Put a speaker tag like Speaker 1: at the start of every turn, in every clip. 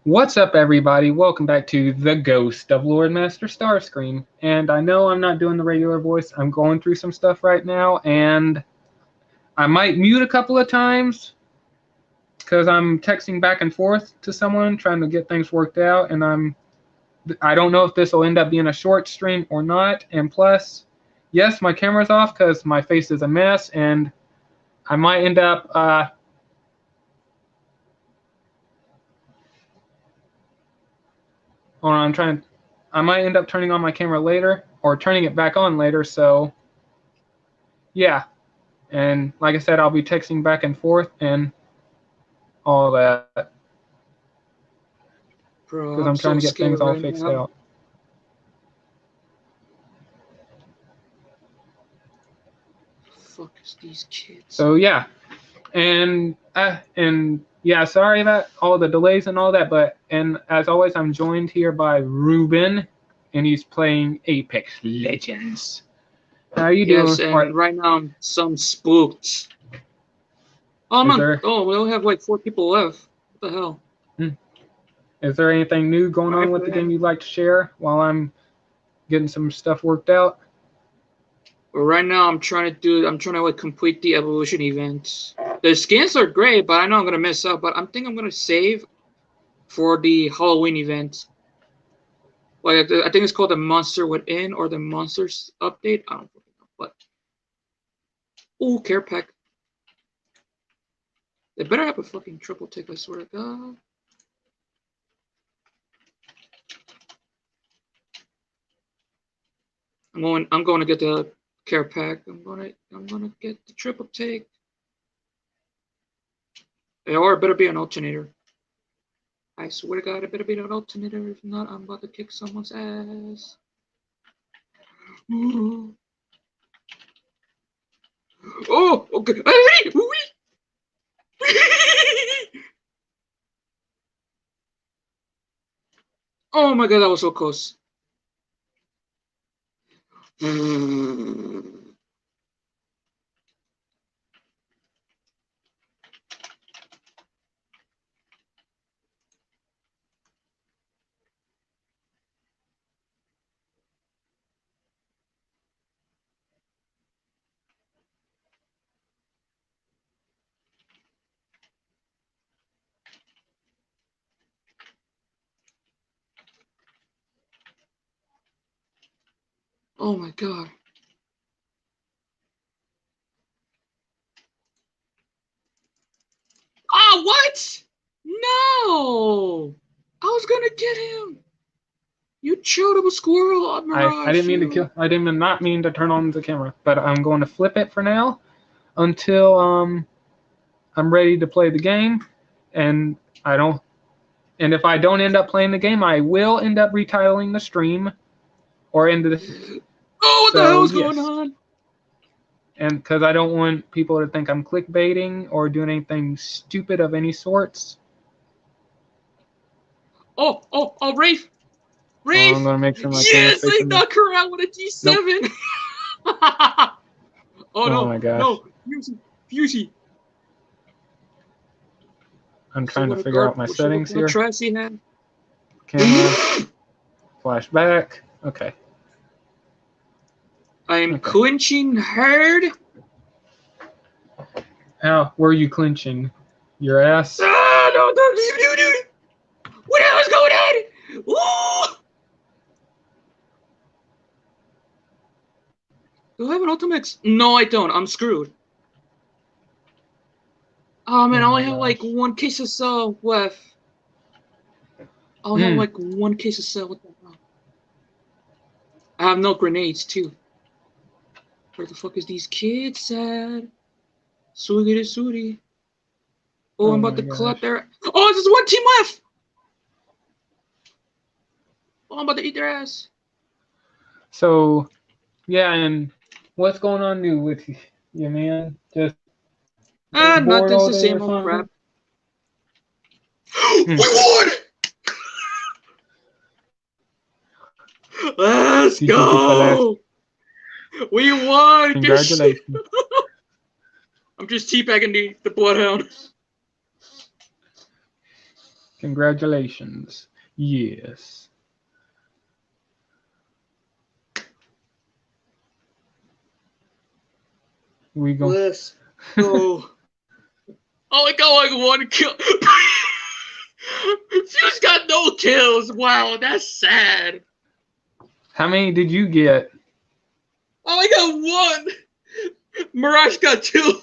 Speaker 1: What's up, everybody? Welcome back to The Ghost of Lord Master Starscream. And I know I'm not doing the regular voice. I'm going through some stuff right now, and I might mute a couple of times because I'm texting back and forth to someone trying to get things worked out, and I don't know if this will end up being a short stream or not. And plus, yes, my camera's off because my face is a mess, and I might end up hold on, I might end up turning on my camera later or turning it back on later. So yeah, and like I said, I'll be texting back and forth and all that
Speaker 2: Bro,
Speaker 1: because
Speaker 2: I'm
Speaker 1: I'm trying
Speaker 2: so
Speaker 1: to get things
Speaker 2: scared
Speaker 1: all
Speaker 2: right
Speaker 1: fixed
Speaker 2: now.
Speaker 1: out.
Speaker 2: Fuck is these kids?
Speaker 1: So yeah, and yeah, sorry about all the delays and all that, but and as always, I'm joined here by Ruben, and he's playing Apex Legends. How are you
Speaker 2: Yes,
Speaker 1: doing?
Speaker 2: and right now I'm some spooked. Oh
Speaker 1: Is
Speaker 2: man,
Speaker 1: there
Speaker 2: we only have like 4 people left. What the hell?
Speaker 1: is there anything new going on with the game you'd like to share while I'm getting some stuff worked out?
Speaker 2: But right now I'm trying to like complete the evolution event. The skins are great, but I know I'm gonna mess up. But I think I'm gonna save for the Halloween event. Like I think it's called the Monster Within or the Monsters Update. I don't fucking know, but care pack. They better have a fucking triple tick, I swear to God. I'm going to get the care pack. I'm gonna get the triple take. Or it better be an alternator. I swear to God, it better be an alternator. If not, I'm about to kick someone's ass. Oh, okay. Oh my God, that was so close. Oh my God. Oh, what? No! I was gonna get him. You chewed up a squirrel on Mirage.
Speaker 1: I didn't mean to kill. I didn't not mean to turn on the camera, but I'm going to flip it for now until I'm ready to play the game, and I don't. And if I don't end up playing the game, I will end up retitling the stream or end the.
Speaker 2: Oh, what the hell is going
Speaker 1: Yes.
Speaker 2: on?
Speaker 1: And because I don't want people to think I'm clickbaiting or doing anything stupid of any sorts.
Speaker 2: Oh, Rafe!
Speaker 1: I'm
Speaker 2: Rafe!
Speaker 1: gonna make sure my camera's
Speaker 2: Yes, I
Speaker 1: facing me.
Speaker 2: knocked her out with a G7.
Speaker 1: Nope.
Speaker 2: Oh
Speaker 1: Oh
Speaker 2: no,
Speaker 1: my gosh.
Speaker 2: no, Fusey.
Speaker 1: I'm trying to figure out my settings here.
Speaker 2: Camera.
Speaker 1: Flashback. Okay.
Speaker 2: I'm clinching hard.
Speaker 1: How were you clinching? Your ass?
Speaker 2: Ah, no, dude. What the hell is going on? Ooh! Do I have an Ultimax? No, I don't. I'm screwed. Oh man, I only have like one case of cell left. I only have like one case of cell. What the hell? I have no grenades too. Where the fuck is these kids at? Sooty. Oh, I'm about to collect their. Oh, there's one team left. Oh, I'm about to eat their ass.
Speaker 1: So, yeah, and what's going on new with you, man? Just
Speaker 2: nothing's the same old crap. We won! Let's go! We won!
Speaker 1: Congratulations.
Speaker 2: I'm just teabagging the Bloodhound.
Speaker 1: Congratulations. Yes. We go.
Speaker 2: Let's go. Oh, I got like 1 kill. Fuse got no kills. Wow, that's sad.
Speaker 1: How many did you get?
Speaker 2: Oh, I got 1. Mirage got 2.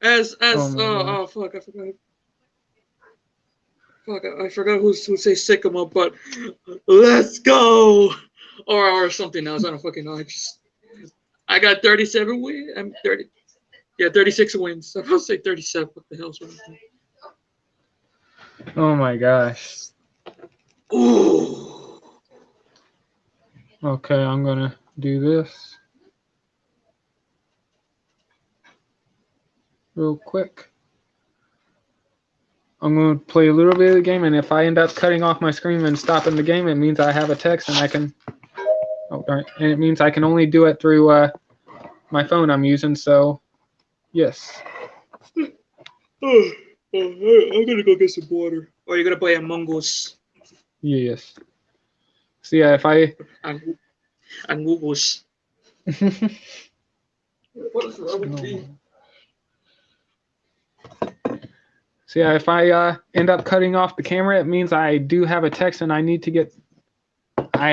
Speaker 2: Oh fuck, I forgot. Fuck, I forgot who say Sycamore, but let's go, or something else. I don't fucking know. I got 37 wins. I'm 30. Yeah, 36 wins. I was gonna say 37. What the hell's wrong?
Speaker 1: Oh my gosh.
Speaker 2: Ooh.
Speaker 1: Okay, I'm gonna do this real quick. I'm going to play a little bit of the game, and if I end up cutting off my screen and stopping the game, it means I have a text and I can. Oh, darn. And it means I can only do it through my phone I'm using, so yes.
Speaker 2: I'm gonna go get some water. Or you're gonna play Among Us.
Speaker 1: Yes. So yeah, if I.
Speaker 2: Among Us.
Speaker 1: No. So yeah, if I end up cutting off the camera, it means I do have a text and I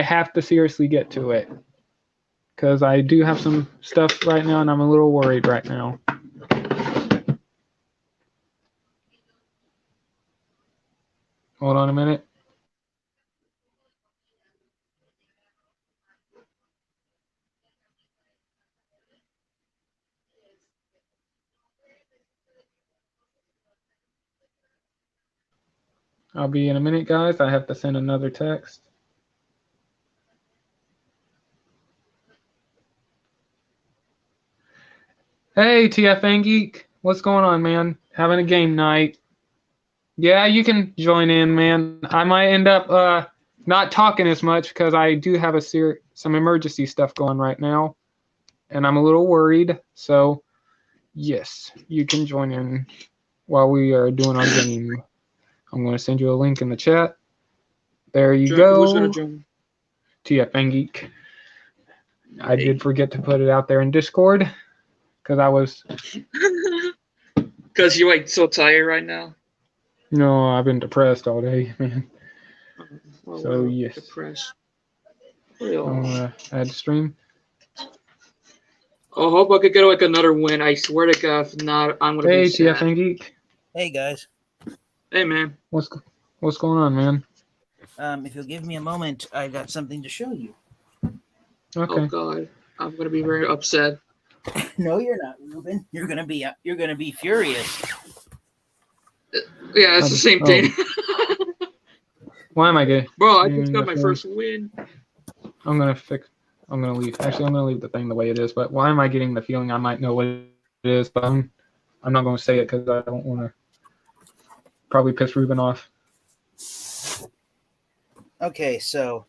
Speaker 1: have to seriously get to it. Because I do have some stuff right now and I'm a little worried right now. Hold on a minute. I'll be in a minute, guys. I have to send another text. Hey, TFN Geek. What's going on, man? Having a game night. Yeah, you can join in, man. I might end up not talking as much because I do have some emergency stuff going right now. And I'm a little worried. So, yes, you can join in while we are doing our game. I'm going to send you a link in the chat. There you go.
Speaker 2: Who's gonna join?
Speaker 1: TFN Geek. I did forget to put it out there in Discord because I was.
Speaker 2: Because you're like so tired right now.
Speaker 1: No, I've been depressed all day, man.
Speaker 2: Well,
Speaker 1: So yes.
Speaker 2: Depressed.
Speaker 1: I'm gonna add stream.
Speaker 2: I hope I could get like another win. I swear to God, if not, I'm gonna be sad.
Speaker 1: TFN Geek.
Speaker 3: Hey guys.
Speaker 2: Hey man.
Speaker 1: What's going on, man?
Speaker 3: If you'll give me a moment, I got something to show you.
Speaker 1: Okay.
Speaker 2: Oh God, I'm gonna be very upset.
Speaker 3: No, you're not, Ruben. You're gonna be furious.
Speaker 2: Yeah, it's the same thing.
Speaker 1: Why am I gay?
Speaker 2: Bro, I just got my first win.
Speaker 1: I'm gonna leave. Actually, I'm gonna leave the thing the way it is. But why am I getting the feeling I might know what it is? But I'm not gonna say it because I don't want to probably piss Ruben off.
Speaker 3: Okay, so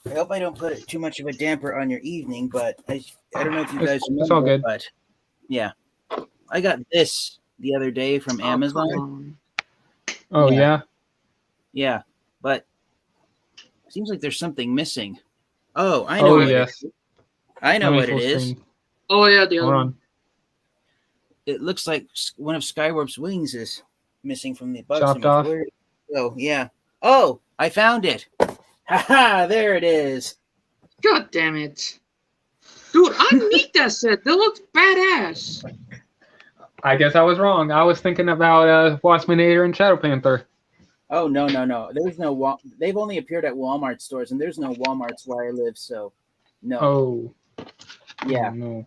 Speaker 3: I hope I don't put too much of a damper on your evening, but I don't know if you guys remember.
Speaker 1: It's all good.
Speaker 3: But yeah, I got this the other day from Amazon.
Speaker 1: Oh yeah.
Speaker 3: Yeah, but it seems like there's something missing. Oh, I know.
Speaker 1: Yes.
Speaker 3: I know what it is.
Speaker 2: Oh yeah, the other
Speaker 1: one.
Speaker 3: It looks like one of Skywarp's wings is missing from the bug.
Speaker 1: Chopped off.
Speaker 3: Oh yeah. Oh, I found it. Haha, there it is.
Speaker 2: God damn it. Dude, I need that set. That looks badass.
Speaker 1: I guess I was wrong. I was thinking about Waspinator and Shadow Panther.
Speaker 3: Oh no. There's no they've only appeared at Walmart stores, and there's no Walmarts where I live, so no.
Speaker 1: Oh.
Speaker 3: Yeah.
Speaker 1: Oh, no.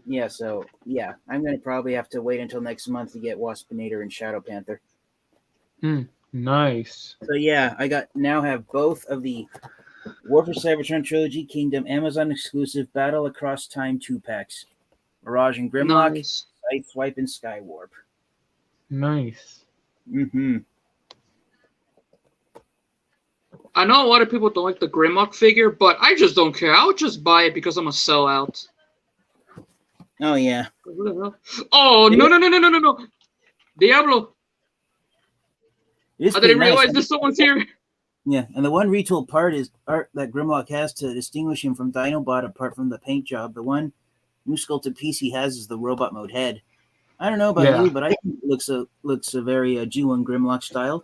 Speaker 3: Yeah, so yeah. I'm gonna probably have to wait until next month to get Waspinator and Shadow Panther.
Speaker 1: Nice.
Speaker 3: So yeah, I now have both of the War for Cybertron Trilogy Kingdom Amazon exclusive Battle Across Time 2-packs. Mirage and Grimlock,
Speaker 2: Nice.
Speaker 3: Sideswipe, and Skywarp.
Speaker 1: Nice.
Speaker 3: Mm-hmm.
Speaker 2: I know a lot of people don't like the Grimlock figure, but I just don't care. I'll just buy it because I'm a sellout.
Speaker 3: Oh yeah.
Speaker 2: What the hell? Oh no! Diablo!
Speaker 3: It is
Speaker 2: I
Speaker 3: pretty
Speaker 2: didn't
Speaker 3: nice.
Speaker 2: realize that someone's here.
Speaker 3: Yeah, and the one retooled part is art that Grimlock has to distinguish him from Dinobot apart from the paint job. The one new sculpted piece he has is the robot mode head. I don't know about
Speaker 1: Yeah.
Speaker 3: you, but I think it looks a very G1 Grimlock style.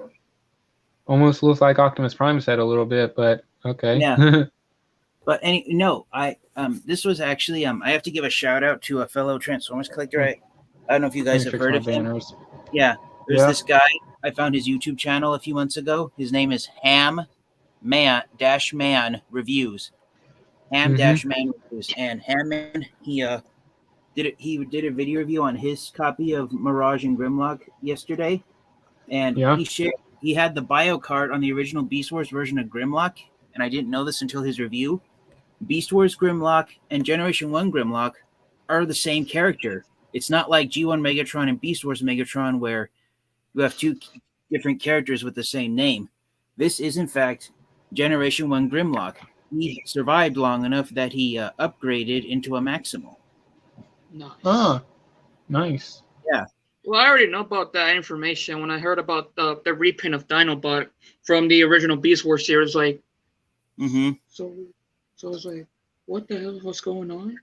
Speaker 1: Almost looks like Optimus Prime set a little bit, but okay.
Speaker 3: Yeah. But this was actually I have to give a shout out to a fellow Transformers collector. I don't know if you guys have
Speaker 1: Fix
Speaker 3: heard
Speaker 1: my
Speaker 3: of him.
Speaker 1: banners.
Speaker 3: Yeah, there's
Speaker 1: Yeah.
Speaker 3: this guy. I found his YouTube channel a few months ago. His name is Ham Man Reviews. Ham Man Reviews. And Ham Man, he did a video review on his copy of Mirage and Grimlock yesterday, and
Speaker 1: Yeah.
Speaker 3: he had the bio card on the original Beast Wars version of Grimlock, and I didn't know this until his review. Beast Wars Grimlock and Generation 1 Grimlock are the same character. It's not like G1 Megatron and Beast Wars Megatron where you have two different characters with the same name. This is, in fact, Generation 1 Grimlock. He survived long enough that he upgraded into a Maximal.
Speaker 2: Nice.
Speaker 1: Ah, nice.
Speaker 2: Well, I already know about that information when I heard about the reprint of Dinobot from the original Beast Wars series. Like, so I was like, what the hell? What's going on?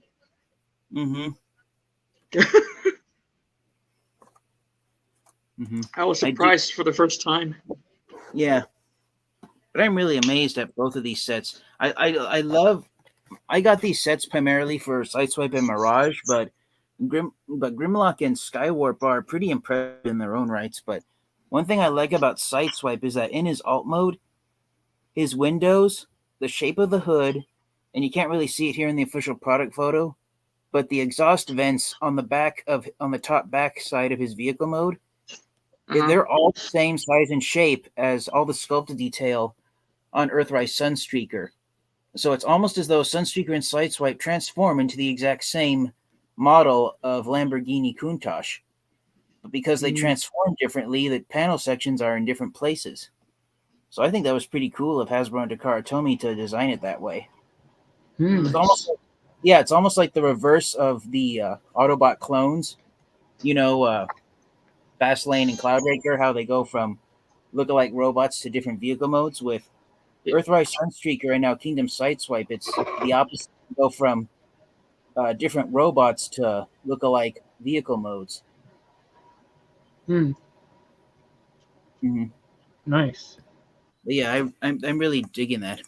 Speaker 2: I was surprised for the first time.
Speaker 3: Yeah, but I'm really amazed at both of these sets. I got these sets primarily for Sideswipe and Mirage, but Grimlock and Skywarp are pretty impressive in their own rights. But one thing I like about Sideswipe is that in his alt mode, his windows, the shape of the hood, and you can't really see it here in the official product photo, but the exhaust vents on the top back side of his vehicle mode, they're all the same size and shape as all the sculpted detail on Earthrise Sunstreaker. So it's almost as though Sunstreaker and Sideswipe transform into the exact same model of Lamborghini Countach. But because they transform differently, the panel sections are in different places. So I think that was pretty cool of Hasbro and Takara Tomy to design it that way. It's almost like the reverse of the Autobot clones. You know, Fastlane and Cloudraker, how they go from lookalike robots to different vehicle modes. With Earthrise Sunstreaker and now Kingdom Sideswipe, it's the opposite. They go from different robots to lookalike vehicle modes.
Speaker 1: Nice.
Speaker 3: But yeah, I'm really digging that.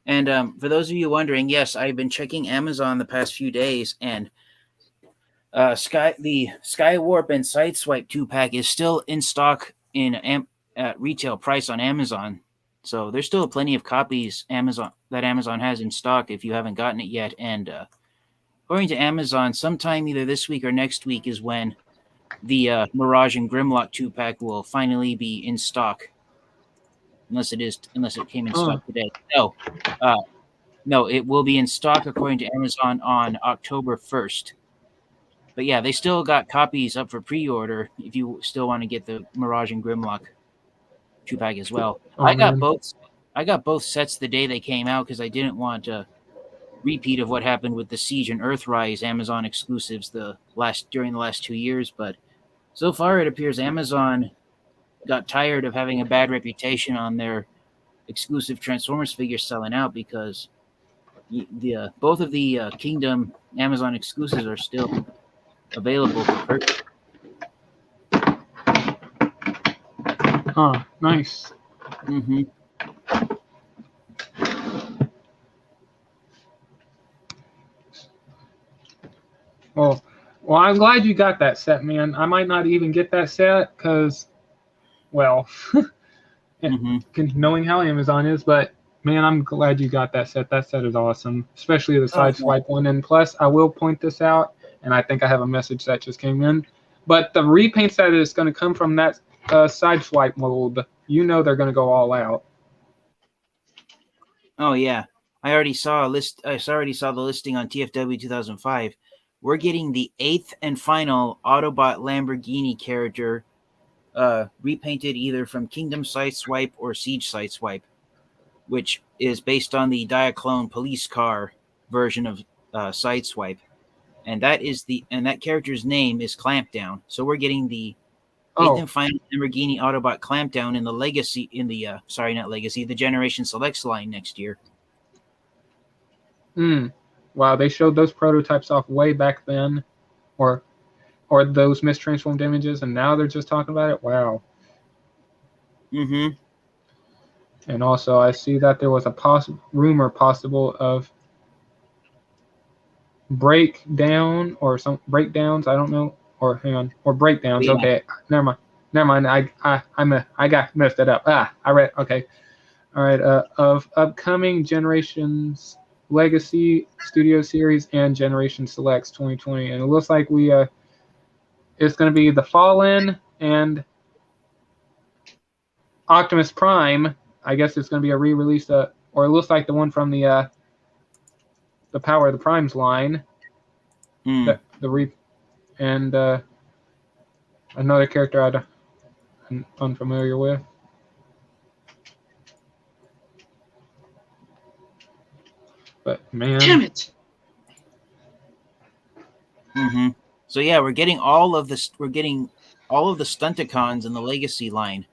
Speaker 3: And for those of you wondering, yes, I've been checking Amazon the past few days, and the Skywarp and Sideswipe 2-pack is still in stock at retail price on Amazon. So there's still plenty of copies Amazon has in stock if you haven't gotten it yet. And according to Amazon, sometime either this week or next week is when the Mirage and Grimlock 2-pack will finally be in stock. Unless it came in stock today. No, it will be in stock according to Amazon on October 1st. But yeah, they still got copies up for pre-order if you still want to get the Mirage and Grimlock 2-pack as well. I got both sets the day they came out because I didn't want a repeat of what happened with the Siege and Earthrise Amazon exclusives during the last 2 years. But so far, it appears Amazon got tired of having a bad reputation on their exclusive Transformers figures selling out because both of the Kingdom Amazon exclusives are still available for purchase.
Speaker 1: Nice. Well, I'm glad you got that set, man. I might not even get that set because, well, knowing how Amazon is, but man, I'm glad you got that set. That set is awesome, especially the Sideswipe one. And plus, I will point this out, and I think I have a message that just came in. But the repaints that is going to come from that Sideswipe mold, you know they're going to go all out.
Speaker 3: Oh yeah, I already saw the listing on TFW 2005. We're getting the 8th and final Autobot Lamborghini character repainted either from Kingdom Sideswipe or Siege Sideswipe, which is based on the Diaclone police car version of Sideswipe, and that character's name is Clampdown. So we're getting the eighth and final Lamborghini Autobot Clampdown in the Legacy the Generation Selects line next year.
Speaker 1: Wow, they showed those prototypes off way back then, or those mistransformed images, and now they're just talking about it. Wow.
Speaker 3: Mm-hmm.
Speaker 1: And also, I see that there was a rumor of breakdowns. I don't know, or hang on, or breakdowns.
Speaker 3: Yeah.
Speaker 1: Okay, never mind. I got messed it up. I read. Okay, all right. Of upcoming Generations Legacy Studio Series and Generation Selects 2020, and it looks like it's going to be the Fallen and Optimus Prime. I guess it's going to be a re-release, or it looks like the one from the Power of the Primes line. And another character I'm unfamiliar with. But man,
Speaker 2: Damn it!
Speaker 3: Mm-hmm. So yeah, we're getting all of the Stunticons in the Legacy line.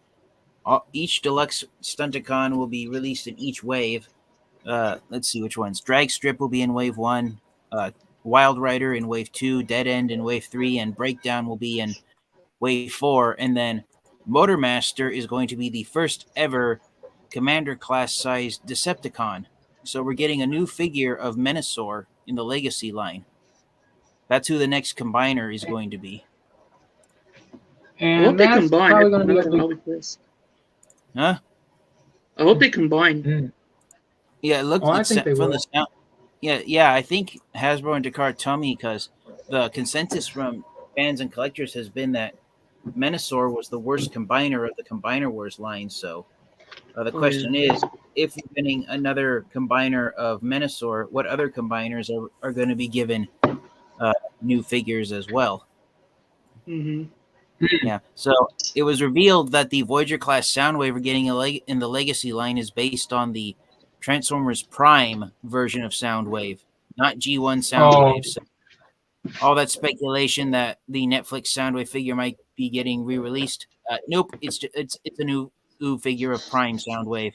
Speaker 3: Each deluxe Stunticon will be released in each wave. Let's see which ones. Dragstrip will be in Wave 1. Wild Rider in Wave 2. Dead End in Wave 3. And Breakdown will be in Wave 4. And then Motormaster is going to be the first ever Commander class sized Decepticon. So we're getting a new figure of Menasor in the Legacy line. That's who the next combiner is going to be.
Speaker 1: And
Speaker 2: I hope they
Speaker 1: that's
Speaker 2: combine.
Speaker 1: probably going to be a big...
Speaker 3: Huh?
Speaker 2: I hope they combine.
Speaker 3: Yeah, it looks
Speaker 1: I think they will.
Speaker 3: The sound. Yeah. I think Hasbro and Descartes tell me, because the consensus from fans and collectors has been that Menasor was the worst combiner of the Combiner Wars line. So the question is, if we're getting another combiner of Menasor, what other combiners are going to be given new figures as well?
Speaker 2: Mm-hmm.
Speaker 3: Yeah, so it was revealed that the Voyager class Soundwave we're getting in the Legacy line is based on the Transformers Prime version of Soundwave, not G1 Soundwave. So all that speculation that the Netflix Soundwave figure might be getting re-released, nope, it's a new figure of Prime Soundwave.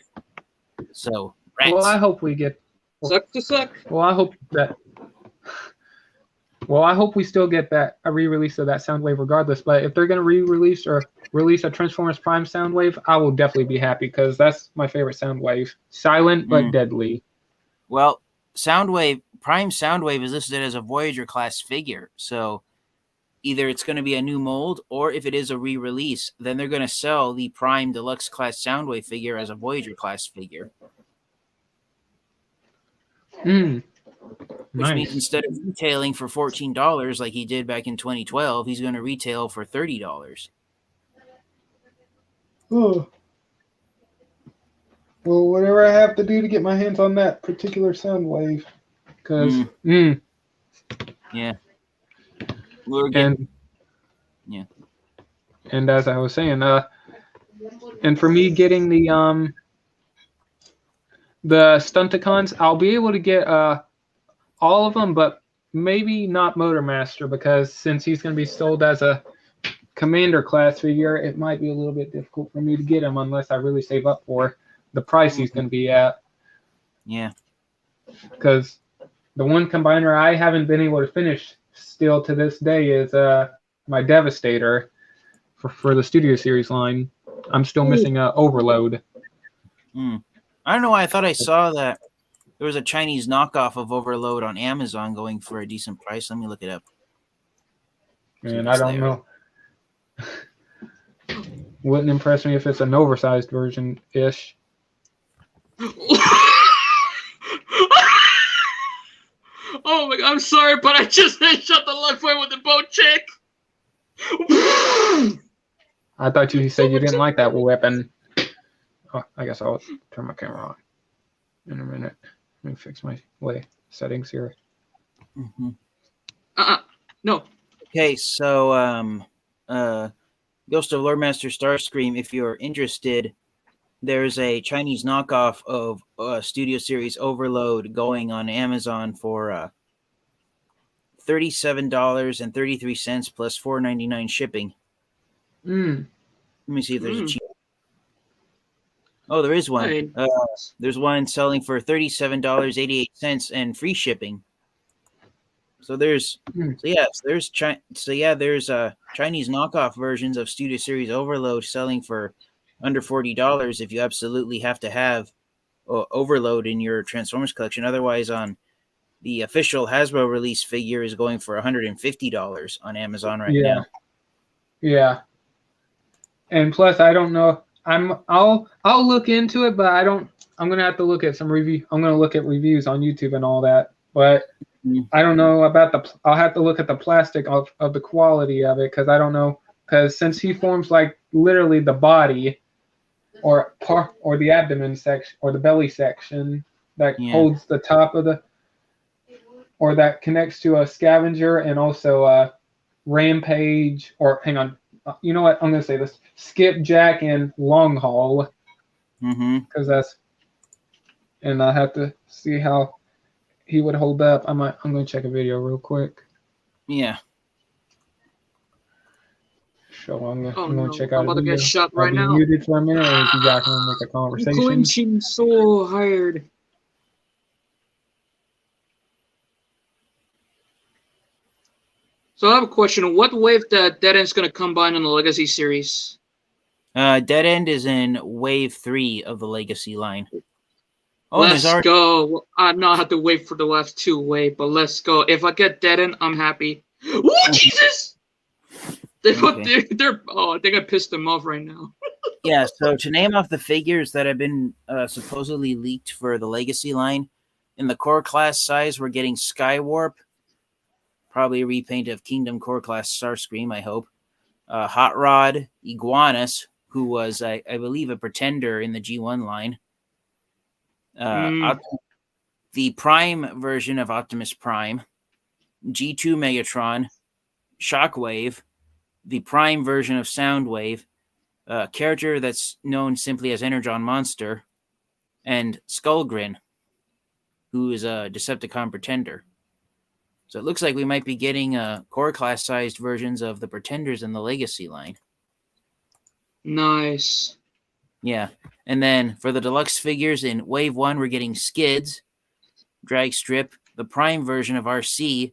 Speaker 3: So, rats.
Speaker 1: Well, I hope we get
Speaker 2: Suck to suck.
Speaker 1: Well, I hope we still get a re-release of that Soundwave regardless. But if they're going to re-release or release a Transformers Prime Soundwave, I will definitely be happy, because that's my favorite Soundwave. Silent but deadly.
Speaker 3: Well, Prime Soundwave is listed as a Voyager class figure. So either it's going to be a new mold, or if it is a re-release, then they're going to sell the Prime Deluxe class Soundwave figure as a Voyager class figure. Which means instead of retailing for $14 like he did back in 2012, he's going to retail for $30.
Speaker 1: Oh. Well, whatever I have to do to get my hands on that particular Soundwave. Because,
Speaker 3: Yeah.
Speaker 1: And as I was saying, and for me getting the Stunticons, I'll be able to get all of them, but maybe not Motormaster, because since he's going to be sold as a Commander class figure, it might be a little bit difficult for me to get him unless I really save up for the price he's going to be at.
Speaker 3: Yeah.
Speaker 1: Because the one combiner I haven't been able to finish still to this day is my Devastator for the Studio Series line. I'm still missing Overload.
Speaker 3: I don't know why I thought I saw that there was a Chinese knockoff of Overload on Amazon going for a decent price. Let me look it up.
Speaker 1: Man, I don't know. Wouldn't impress me if it's an oversized version-ish.
Speaker 2: Oh my god, I'm sorry, but I just shot the left way with the boat chick.
Speaker 1: I thought you said you didn't like that weapon. Oh, I guess I'll turn my camera on in a minute. Let me fix my settings here.
Speaker 2: No.
Speaker 3: Okay, so Ghost of Lordmaster Starscream, if you're interested, there's a Chinese knockoff of Studio Series Overload going on Amazon for $37.33 plus $4.99 shipping.
Speaker 1: Mm.
Speaker 3: Let me see if there's a cheap. Oh, there is one.
Speaker 2: Hey.
Speaker 3: There's one selling for $37.88 and free shipping. So there's there's Chinese knockoff versions of Studio Series Overload selling for under $40 if you absolutely have to have Overload in your Transformers collection. Otherwise, on the official Hasbro release figure is going for $150 on Amazon right now.
Speaker 1: Yeah. And plus, I don't know. I'll look into it, but I'm gonna have to look at some review. I'm gonna look at reviews on YouTube and all that. But I don't know about I'll have to look at the plastic of the quality of it because I don't know. Because since he forms like literally the body, or the abdomen section or the belly section that holds the top of or that connects to a Scavenger and also a Rampage, or hang on. You know what? I'm gonna say this: Skipjack and Long Haul, because and I have to see how he would hold up. I'm gonna check a video real quick.
Speaker 3: Yeah.
Speaker 1: So I'm gonna check out.
Speaker 2: I'm about to get shot right now.
Speaker 1: Muted for a minute, or if you guys want to make a conversation.
Speaker 2: I'm clenching so hard. So I have a question. What wave that Dead End's going to combine in the Legacy series?
Speaker 3: Dead End is in wave 3 of the Legacy line. Oh,
Speaker 2: let's go. I not have to wait for the last 2 wave, but let's go. If I get Dead End, I'm happy. Oh, Jesus! I think I pissed them off right now.
Speaker 3: Yeah, so to name off the figures that have been supposedly leaked for the Legacy line, in the core class size, we're getting Skywarp, probably a repaint of Kingdom Core Class Starscream, I hope. Hot Rod, Iguanus, who was, I believe, a pretender in the G1 line. The Prime version of Optimus Prime. G2 Megatron. Shockwave. The Prime version of Soundwave. A character that's known simply as Energon Monster. And Skullgrin, who is a Decepticon pretender. So it looks like we might be getting core class sized versions of the pretenders in the Legacy line.
Speaker 2: Nice.
Speaker 3: Yeah. And then for the deluxe figures in Wave 1, we're getting Skids, Dragstrip, the Prime version of RC,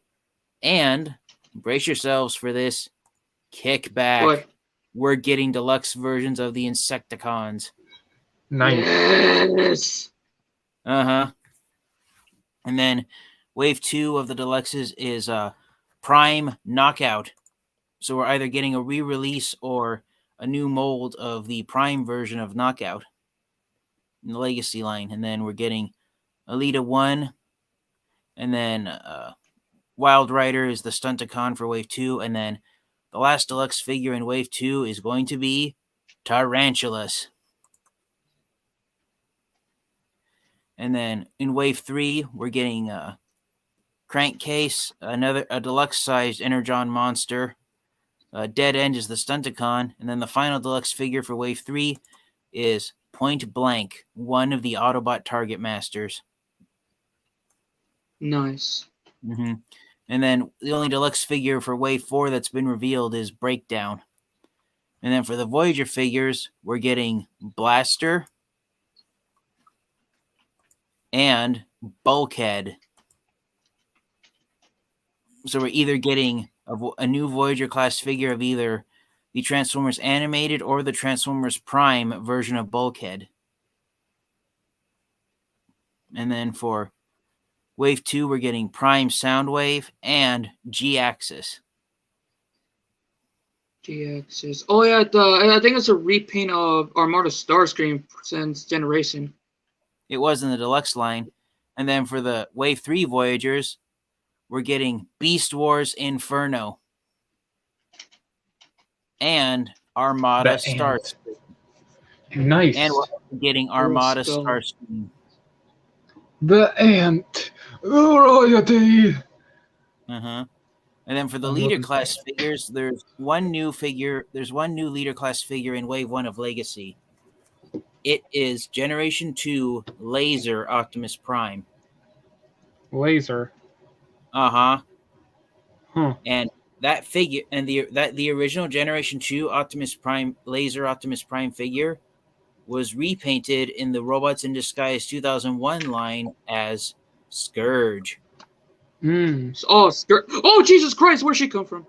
Speaker 3: and brace yourselves for this kickback.
Speaker 2: What?
Speaker 3: We're getting deluxe versions of the Insecticons.
Speaker 1: Nice.
Speaker 2: Yes.
Speaker 3: And then Wave 2 of the deluxes is Prime Knockout. So we're either getting a re-release or a new mold of the Prime version of Knockout in the Legacy line. And then we're getting Alita 1. And then Wild Rider is the Stunticon for Wave 2. And then the last deluxe figure in Wave 2 is going to be Tarantulas. And then in Wave 3, we're getting Crankcase, a deluxe-sized Energon Monster. Dead End is the Stunticon. And then the final deluxe figure for Wave 3 is Point Blank, one of the Autobot Target Masters.
Speaker 2: Nice.
Speaker 3: And then the only deluxe figure for Wave 4 that's been revealed is Breakdown. And then for the Voyager figures, we're getting Blaster and Bulkhead. So we're either getting a new Voyager class figure of either the Transformers Animated or the Transformers Prime version of Bulkhead. And then for Wave 2, we're getting Prime Soundwave and G-Axis.
Speaker 2: G-Axis. Oh, yeah, I think it's a repaint of Armada Starscream since Generation.
Speaker 3: It was in the deluxe line. And then for the Wave 3 Voyagers, we're getting Beast Wars Inferno and Armada Starscream.
Speaker 1: Nice.
Speaker 3: And we're getting Armada Starscream.
Speaker 1: The Ant Royalty.
Speaker 3: And then for the leader class figures, there's one new leader class figure in Wave 1 of Legacy. It is Generation 2 Laser Optimus Prime.
Speaker 1: Laser.
Speaker 3: Uh-huh.
Speaker 1: Huh.
Speaker 3: And that figure and the original Generation 2 Optimus Prime Laser Optimus Prime figure was repainted in the Robots in Disguise 2001 line as Scourge.
Speaker 2: Oh, Jesus Christ, where'd she come from?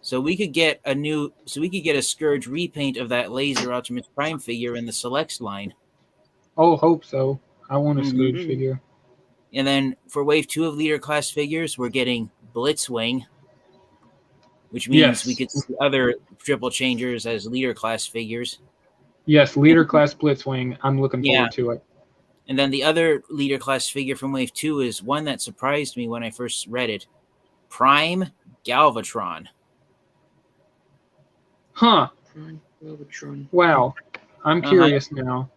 Speaker 3: So we could get a Scourge repaint of that Laser Optimus Prime figure in the Selects line.
Speaker 1: Oh, hope so. I want a
Speaker 3: Mhm.
Speaker 1: Scourge figure.
Speaker 3: And then for Wave 2 of Leader Class figures, we're getting Blitzwing, which means we could see other Triple Changers as Leader Class figures.
Speaker 1: Yes, Leader Class Blitzwing. I'm looking
Speaker 3: Yeah.
Speaker 1: forward to it.
Speaker 3: And then the other Leader Class figure from Wave 2 is one that surprised me when I first read it. Prime Galvatron.
Speaker 1: Huh.
Speaker 2: Prime Galvatron.
Speaker 1: Wow. I'm curious now.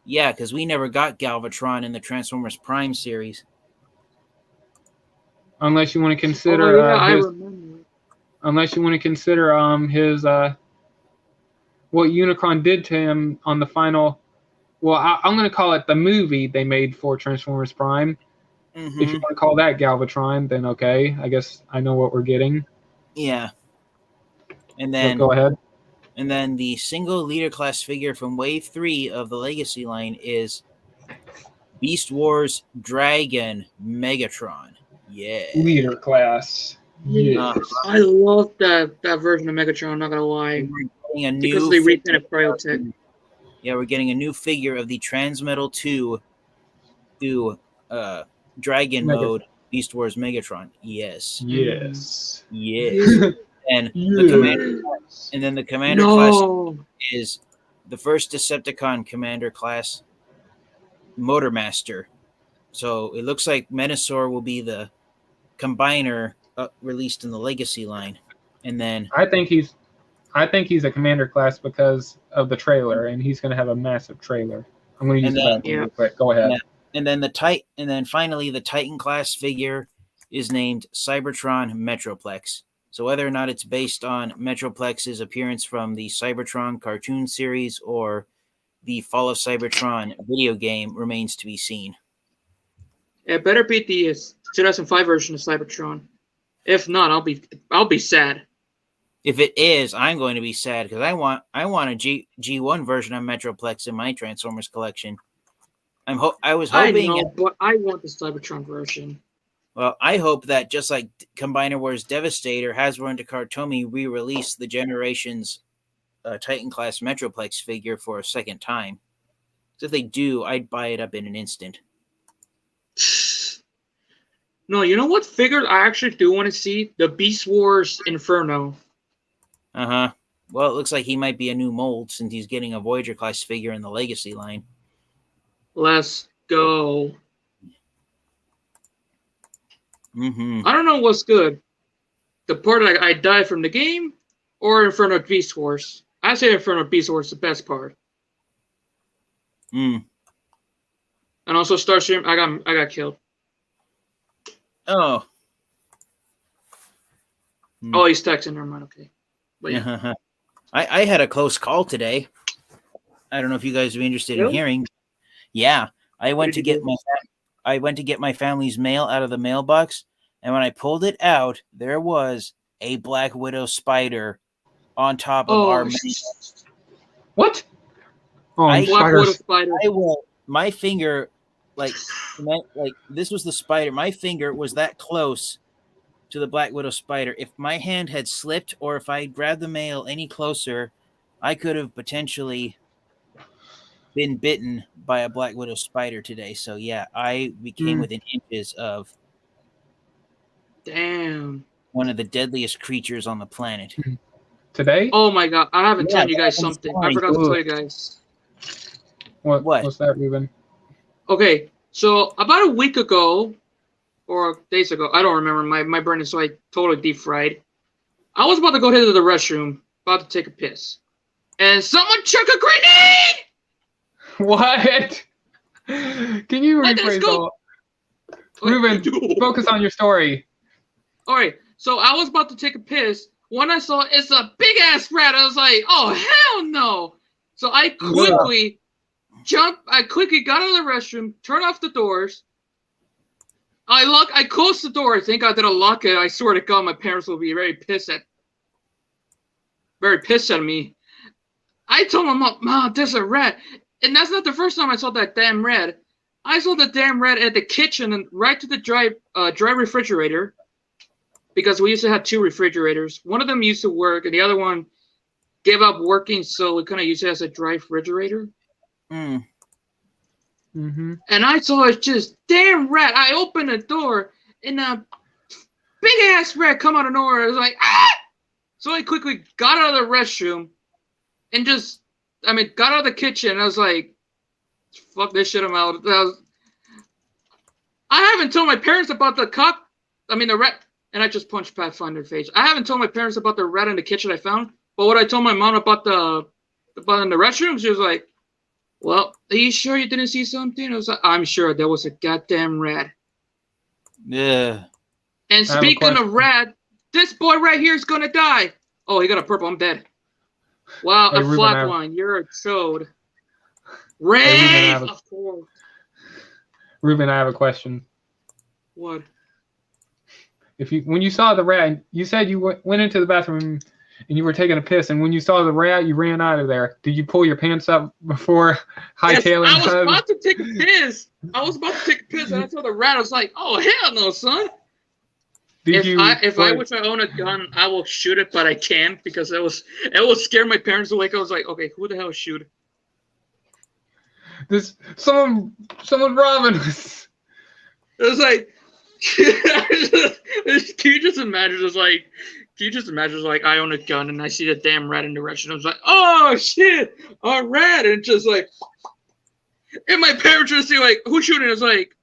Speaker 3: Yeah, because we never got Galvatron in the Transformers Prime series.
Speaker 1: Unless you want to consider
Speaker 2: I
Speaker 1: his,
Speaker 2: remember.
Speaker 1: unless you want to consider his what Unicron did to him on the final. Well, I'm going to call it the movie they made for Transformers Prime.
Speaker 3: Mm-hmm.
Speaker 1: If you want to call that Galvatron, then okay. I guess I know what we're getting.
Speaker 3: Yeah. And
Speaker 1: So
Speaker 3: then
Speaker 1: go ahead.
Speaker 3: And then the single Leader Class figure from Wave 3 of the Legacy line is Beast Wars Dragon Megatron. Yeah.
Speaker 1: Leader Class. Yeah.
Speaker 2: I love that version of Megatron, I'm not going to lie.
Speaker 3: We're getting a new
Speaker 2: Because they repainted Cryotech.
Speaker 3: Yeah, we're getting a new figure of the Transmetal 2 Dragon Mode Beast Wars Megatron. Yes.
Speaker 1: Yes.
Speaker 3: Yes. And the Commander class is the first Decepticon Commander class, Motormaster. So it looks like Menasor will be the Combiner released in the Legacy line, and then
Speaker 1: I think he's a Commander class because of the trailer, and he's going to have a massive trailer. I'm going to use that real quick. Go ahead.
Speaker 3: And then finally the Titan class figure is named Cybertron Metroplex. So whether or not it's based on Metroplex's appearance from the Cybertron cartoon series or the Fall of Cybertron video game remains to be seen.
Speaker 2: It better be the 2005 version of Cybertron. If not, I'll be sad.
Speaker 3: If it is, I'm going to be sad because I want a G1 version of Metroplex in my Transformers collection. I was hoping.
Speaker 2: I know, but I want the Cybertron version.
Speaker 3: Well, I hope that just like Combiner Wars Devastator, Hasbro and Takara re-release the Generations Titan class Metroplex figure for a second time. So if they do, I'd buy it up in an instant.
Speaker 2: No, you know what figure I actually do want to see? The Beast Wars Inferno.
Speaker 3: Uh-huh. Well, it looks like he might be a new mold since he's getting a Voyager class figure in the Legacy line.
Speaker 2: Let's go.
Speaker 3: Mm-hmm.
Speaker 2: I don't know what's good. The part I died from the game or Inferno Beast Wars. I say Inferno Beast Wars is the best part.
Speaker 3: Mm.
Speaker 2: And also Starscream, I got killed.
Speaker 3: Oh.
Speaker 2: Oh, he's texting. Never mind. Okay. But yeah.
Speaker 3: I had a close call today. I don't know if you guys would be interested in hearing. Yeah, I went to get my family's mail out of the mailbox, and when I pulled it out, there was a Black Widow spider on top of our mail.
Speaker 1: What? Oh,
Speaker 2: Black Widow spider.
Speaker 3: My finger, like this was the spider. My finger was that close to the Black Widow spider. If my hand had slipped or if I grabbed the mail any closer, I could have potentially been bitten by a Black Widow spider today. So yeah, I became within inches of one of the deadliest creatures on the planet.
Speaker 1: Today?
Speaker 2: Oh my god, I haven't told you guys something. I forgot to tell you guys.
Speaker 1: What's that, Ruben?
Speaker 2: Okay, so about a week ago, or days ago, I don't remember. My brain is like totally deep fried. I was about to go to the restroom, about to take a piss, and someone chucked a grenade.
Speaker 1: What? Can you rephrase all? Ruben, focus on your story.
Speaker 2: All right, so I was about to take a piss. When I saw it's a big ass rat, I was like, "Oh hell no!" So I quickly I quickly got out of the restroom, turned off the doors. I closed the door. I think I didn't lock it. I swear to God, my parents will be very pissed at me. I told my Mom, there's a rat. And that's not the first time I saw that damn rat. I saw the damn rat at the kitchen and right to the dry refrigerator. Because we used to have 2 refrigerators. One of them used to work, and the other one gave up working, so we kind of used it as a dry refrigerator.
Speaker 3: Mm.
Speaker 1: Mm-hmm.
Speaker 2: And I saw it just damn rat. I opened the door, and a big ass rat come out of nowhere. I was like, ah! So I quickly got out of the restroom, and got out of the kitchen. And I was like, fuck this shit, I'm out. I haven't told my parents about the rat. And I just punched Pathfinder in the face. I haven't told my parents about the rat in the kitchen I found. But what I told my mom about in the restroom, she was like, well, are you sure you didn't see something? I was like, I'm sure there was a goddamn rat.
Speaker 3: Yeah.
Speaker 2: And speaking of rat, this boy right here is going to die. Oh, he got a purple. I'm dead. Wow,
Speaker 1: hey,
Speaker 2: a flatline. You're a chode. Rave!
Speaker 1: Hey,
Speaker 2: of course.
Speaker 1: Ruben, I have a question.
Speaker 2: What?
Speaker 1: When you saw the rat, you said you went into the bathroom and you were taking a piss, and when you saw the rat, you ran out of there. Did you pull your pants up before hightailing?
Speaker 2: Yes, I was about to take a piss. And I saw the rat. I was like, "Oh hell no, son!" If I wish I own a gun, I will shoot it, but I can't because it will scare my parents awake. I was like, "Okay, who the hell shoot?"
Speaker 1: Someone robbing us.
Speaker 2: It was like. Can you just imagine I own a gun and I see the damn rat in the restroom. I was like, oh shit, a rat, and just like, and my parents just see like, who's shooting? I was like,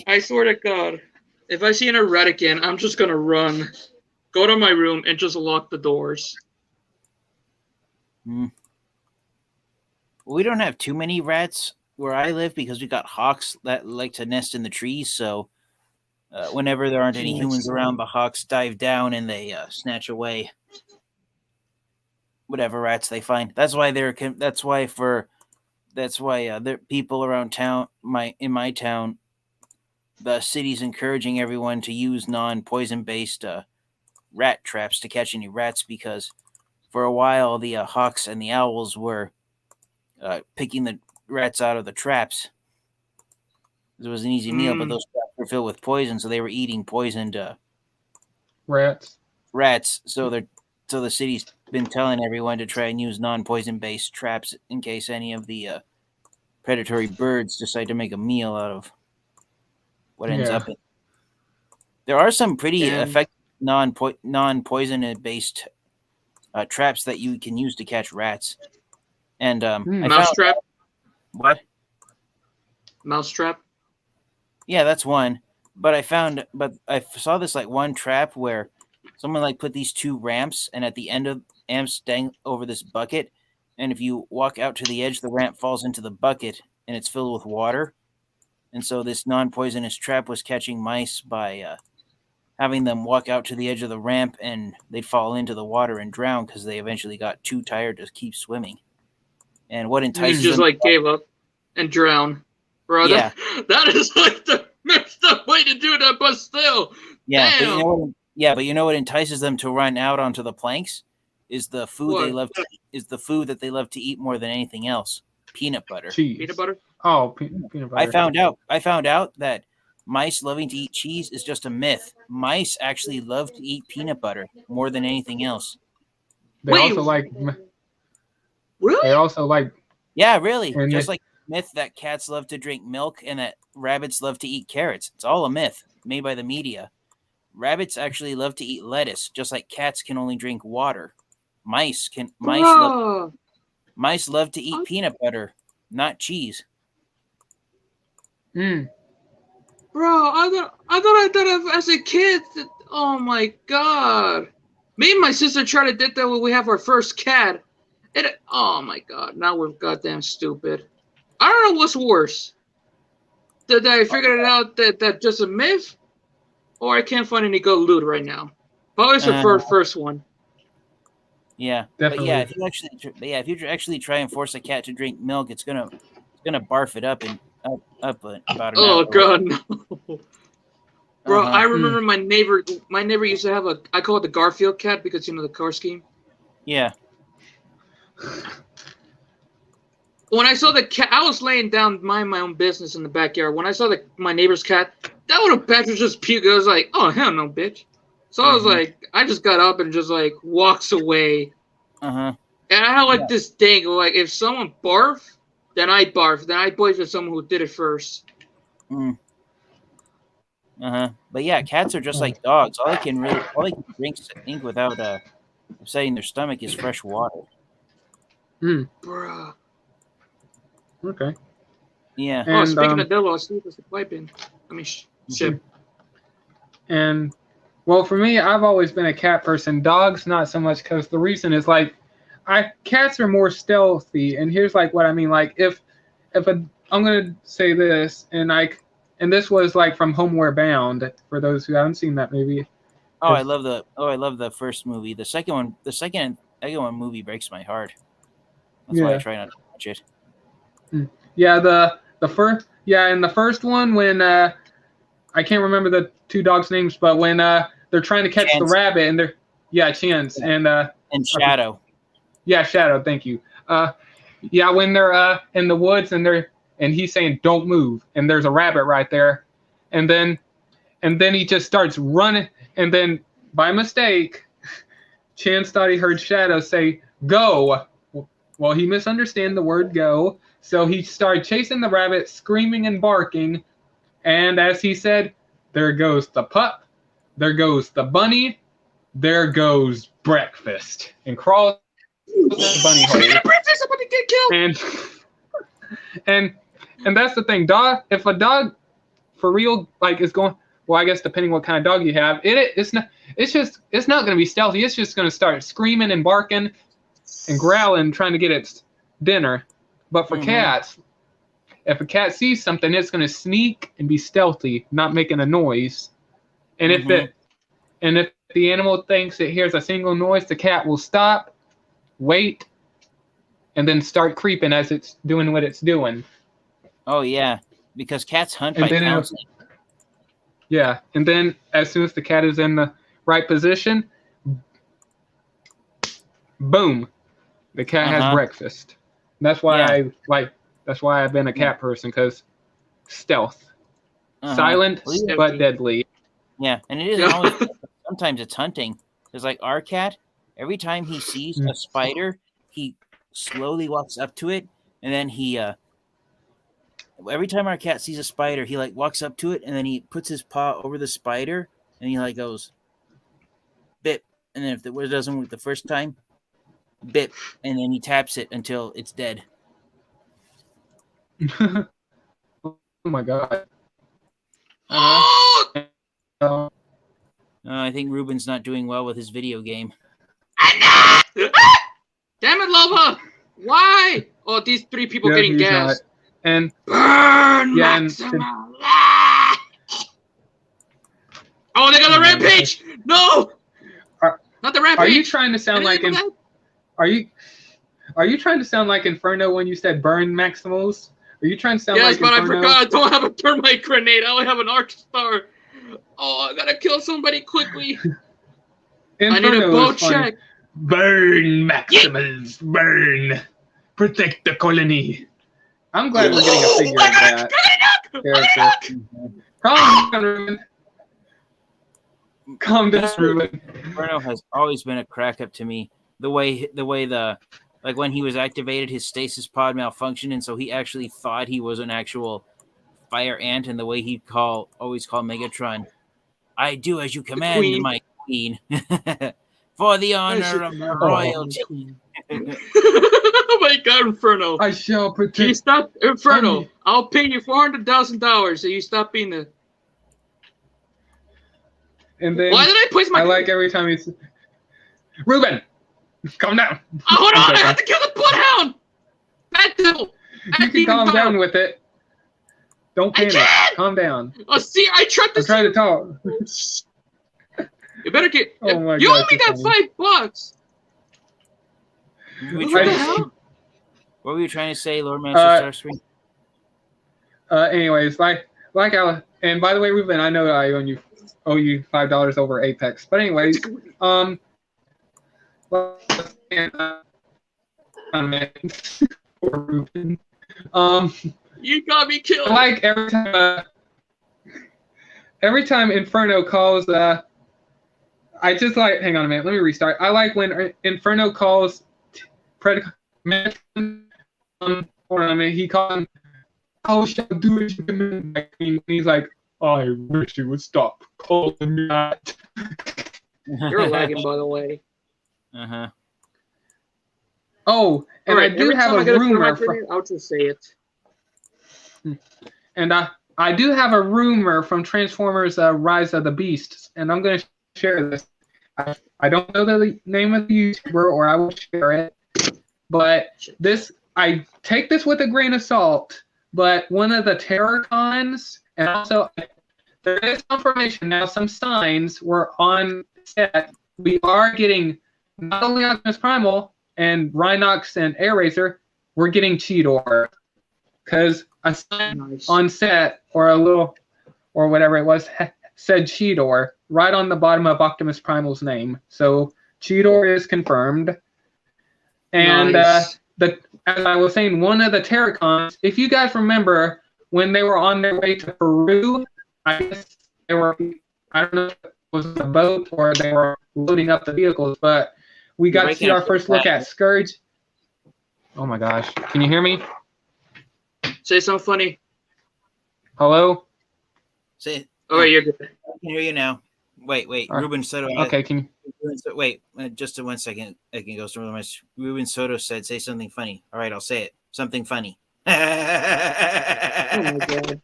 Speaker 2: I swear to God, if I see a rat again, I'm just gonna run, go to my room, and just lock the doors.
Speaker 3: We don't have too many rats where I live because we got hawks that like to nest in the trees. So whenever there aren't any humans around, the hawks dive down and they snatch away whatever rats they find. That's why there people around town, in my town, the city's encouraging everyone to use non-poison based rat traps to catch any rats, because for a while the hawks and the owls were picking the rats out of the traps. It was an easy meal, but those traps were filled with poison, so they were eating poisoned
Speaker 1: rats.
Speaker 3: So the city's been telling everyone to try and use non-poison based traps in case any of the predatory birds decide to make a meal out of what ends up in. There are some pretty effective non-poison based traps that you can use to catch rats. And
Speaker 2: mousetrap.
Speaker 3: What?
Speaker 2: Mousetrap.
Speaker 3: Yeah, that's one. But I saw this like one trap where someone like put these 2 ramps, and at the end of amps dang over this bucket, and if you walk out to the edge, the ramp falls into the bucket and it's filled with water. And so this non-poisonous trap was catching mice by having them walk out to the edge of the ramp, and they'd fall into the water and drown because they eventually got too tired to keep swimming. And what entices
Speaker 2: them like gave up and drown, bro.
Speaker 3: Yeah.
Speaker 2: That is like the messed up way to do that, but still.
Speaker 3: Yeah,
Speaker 2: damn.
Speaker 3: But you know what entices them to run out onto the planks is the food they love. Is the food that they love to eat more than anything else? Peanut butter.
Speaker 1: Cheese.
Speaker 2: Peanut butter.
Speaker 1: Oh, peanut butter.
Speaker 3: I found out that mice loving to eat cheese is just a myth. Mice actually love to eat peanut butter more than anything else.
Speaker 1: They also like.
Speaker 2: Really?
Speaker 1: They also like.
Speaker 3: Yeah, really. Just like myth that cats love to drink milk and that rabbits love to eat carrots. It's all a myth made by the media. Rabbits actually love to eat lettuce, just like cats can only drink water. Mice love to eat peanut butter, not cheese.
Speaker 2: Bro, I thought I did it as a kid. Oh my God. Me and my sister tried to do that when we have our first cat. Oh my God, now we're goddamn stupid. I don't know what's worse. Did I figure it out that just a myth? Or I can't find any good loot right now. Probably it's the first one.
Speaker 3: Yeah,
Speaker 1: Definitely.
Speaker 3: but yeah, if you actually try and force a cat to drink milk, it's gonna barf it up and up about an
Speaker 2: Oh
Speaker 3: hour.
Speaker 2: god, no. Bro,
Speaker 3: Uh-huh.
Speaker 2: I remember my neighbor used to have I call it the Garfield cat because the car scheme.
Speaker 3: Yeah.
Speaker 2: When I saw the cat, I was laying down minding my own business in the backyard. When I saw my neighbor's cat, that little bastard just puked. I was like, oh hell no, bitch. So I was like, I just got up and just like walks away.
Speaker 3: Uh-huh.
Speaker 2: And I had this thing, like if someone barf, then I barf. Then I blame for someone who did it first.
Speaker 3: Mm. Uh-huh. But yeah, cats are just like dogs. All they can drink without upsetting their stomach is fresh water.
Speaker 2: Bruh.
Speaker 1: Okay.
Speaker 3: Yeah.
Speaker 1: And,
Speaker 2: speaking of devil, I'll see the supply bin. I mean, ship.
Speaker 1: And well, for me, I've always been a cat person. Dogs, not so much, because the reason is like, cats are more stealthy. And here's like what I mean. Like I'm gonna say this, and this was like from Homeward Bound for those who haven't seen that movie.
Speaker 3: I love the first movie. The second one movie breaks my heart. That's why I try not to watch it.
Speaker 1: Yeah, the first one when I can't remember the two dogs' names, but when they're trying to catch
Speaker 3: Chance.
Speaker 1: the rabbit and they're Chance and
Speaker 3: Shadow.
Speaker 1: Yeah, Shadow. Thank you. When they're in the woods and he's saying don't move and there's a rabbit right there, and then he just starts running, and then by mistake, Chance thought he heard Shadow say go. Well, he misunderstood the word go, so he started chasing the rabbit, screaming and barking, and as he said, there goes the pup, there goes the bunny, there goes breakfast, and crawls the bunny hole.
Speaker 2: Breakfast, I'm about to get killed.
Speaker 1: And that's the thing, if a dog for real is going, well, I guess depending what kind of dog you have, it's not going to be stealthy. It's just going to start screaming and barking and growling, trying to get its dinner. But for cats, if a cat sees something, it's going to sneak and be stealthy, not making a noise. And if the animal thinks it hears a single noise, the cat will stop, wait, and then start creeping as it's doing what it's doing.
Speaker 3: Oh yeah, because cats hunt by pouncing.
Speaker 1: Yeah, and then as soon as the cat is in the right position, boom, the cat has breakfast. That's why that's why I've been a cat person, because stealth, silent but deadly.
Speaker 3: Yeah, and it isn't always. Sometimes it's hunting. Because like our cat, every time he sees a spider, he slowly walks up to it, and then he. Every time our cat sees a spider, he walks up to it, and then he puts his paw over the spider, and he goes, bip, and then if it doesn't work the first time, bip, and then he taps it until it's dead.
Speaker 1: Oh my god.
Speaker 3: I think Ruben's not doing well with his video game.
Speaker 2: Damn it, Loba! Why? Oh, these three people getting gas.
Speaker 1: And
Speaker 2: burn Maxima! Oh, they got a rampage! No! Not the rampage!
Speaker 1: Are you trying to sound like Are you trying to sound like Inferno when you said burn Maximals? Are you trying to sound like Inferno?
Speaker 2: Yes, but I forgot. I don't have a thermite grenade. I only have an arc star. Oh, I gotta kill somebody quickly. I need a bow check.
Speaker 1: Burn Maximals, burn! Protect the colony. I'm glad we're getting a figure of that character. Calm down, Ruben. Calm down, Ruben.
Speaker 3: Inferno has always been a crack up to me. The way when he was activated, his stasis pod malfunctioned, and so he actually thought he was an actual fire ant, and the way he'd always call Megatron, I do as you command, my queen. For the honor of the royalty.
Speaker 2: Oh my god, Inferno.
Speaker 1: I shall protect.
Speaker 2: Can you stop, Inferno? I'll pay you $400,000 so you stop being the.
Speaker 1: And then
Speaker 2: why did I place my?
Speaker 1: I like every time he's. Ruben, calm down.
Speaker 2: Oh, hold on! I have to kill the bloodhound. That devil.
Speaker 1: You can calm down with it. Don't panic. Calm down.
Speaker 2: Oh, see, I tried to.
Speaker 1: I'm trying to talk.
Speaker 2: You better get.
Speaker 1: Oh my
Speaker 2: you
Speaker 1: God,
Speaker 2: owe me that $5. What the hell?
Speaker 3: What were you trying to say, Lord Master Starscream?
Speaker 1: Anyways, and by the way, Ruben, I know that I owe you $5 over Apex. But anyways, Ruben.
Speaker 2: You got me killed.
Speaker 1: I like every time Inferno calls. I just like. Hang on a minute. Let me restart. I like when Inferno calls Predacon. Hold on a minute. He calls him, "How shall I do it?" He's like, "I wish you would stop calling me that."
Speaker 2: You're lagging, by the way.
Speaker 1: Oh, and
Speaker 2: right,
Speaker 1: I do have a rumor.
Speaker 2: I'll just say it.
Speaker 1: And I do have a rumor from Transformers: Rise of the Beasts, and I'm going to share this. I don't know the name of the YouTuber, or I will share it. But I take this with a grain of salt. But one of the Terrorcons, and also there is confirmation now, some signs were on set. We are getting not only Optimus Primal and Rhinox and Airazor, we're getting Cheetor. Because a sign on set or whatever it was said Cheetor right on the bottom of Optimus Primal's name. So Cheetor is confirmed. And as I was saying, one of the Terracons, if you guys remember when they were on their way to Peru, I guess they were, I don't know if it was a boat or they were loading up the vehicles, but we got to see our first look at Scourge. Oh my gosh. Can you hear me?
Speaker 2: Say something funny.
Speaker 1: Hello?
Speaker 3: Say.
Speaker 2: Oh, you're good.
Speaker 3: I can hear you now. Wait.
Speaker 1: Right.
Speaker 3: Ruben Soto.
Speaker 1: Okay, can you?
Speaker 3: Wait, just 1 second. I can go through my. Ruben Soto said, "Say something funny." All right, I'll say it. Something funny.
Speaker 2: Oh my god!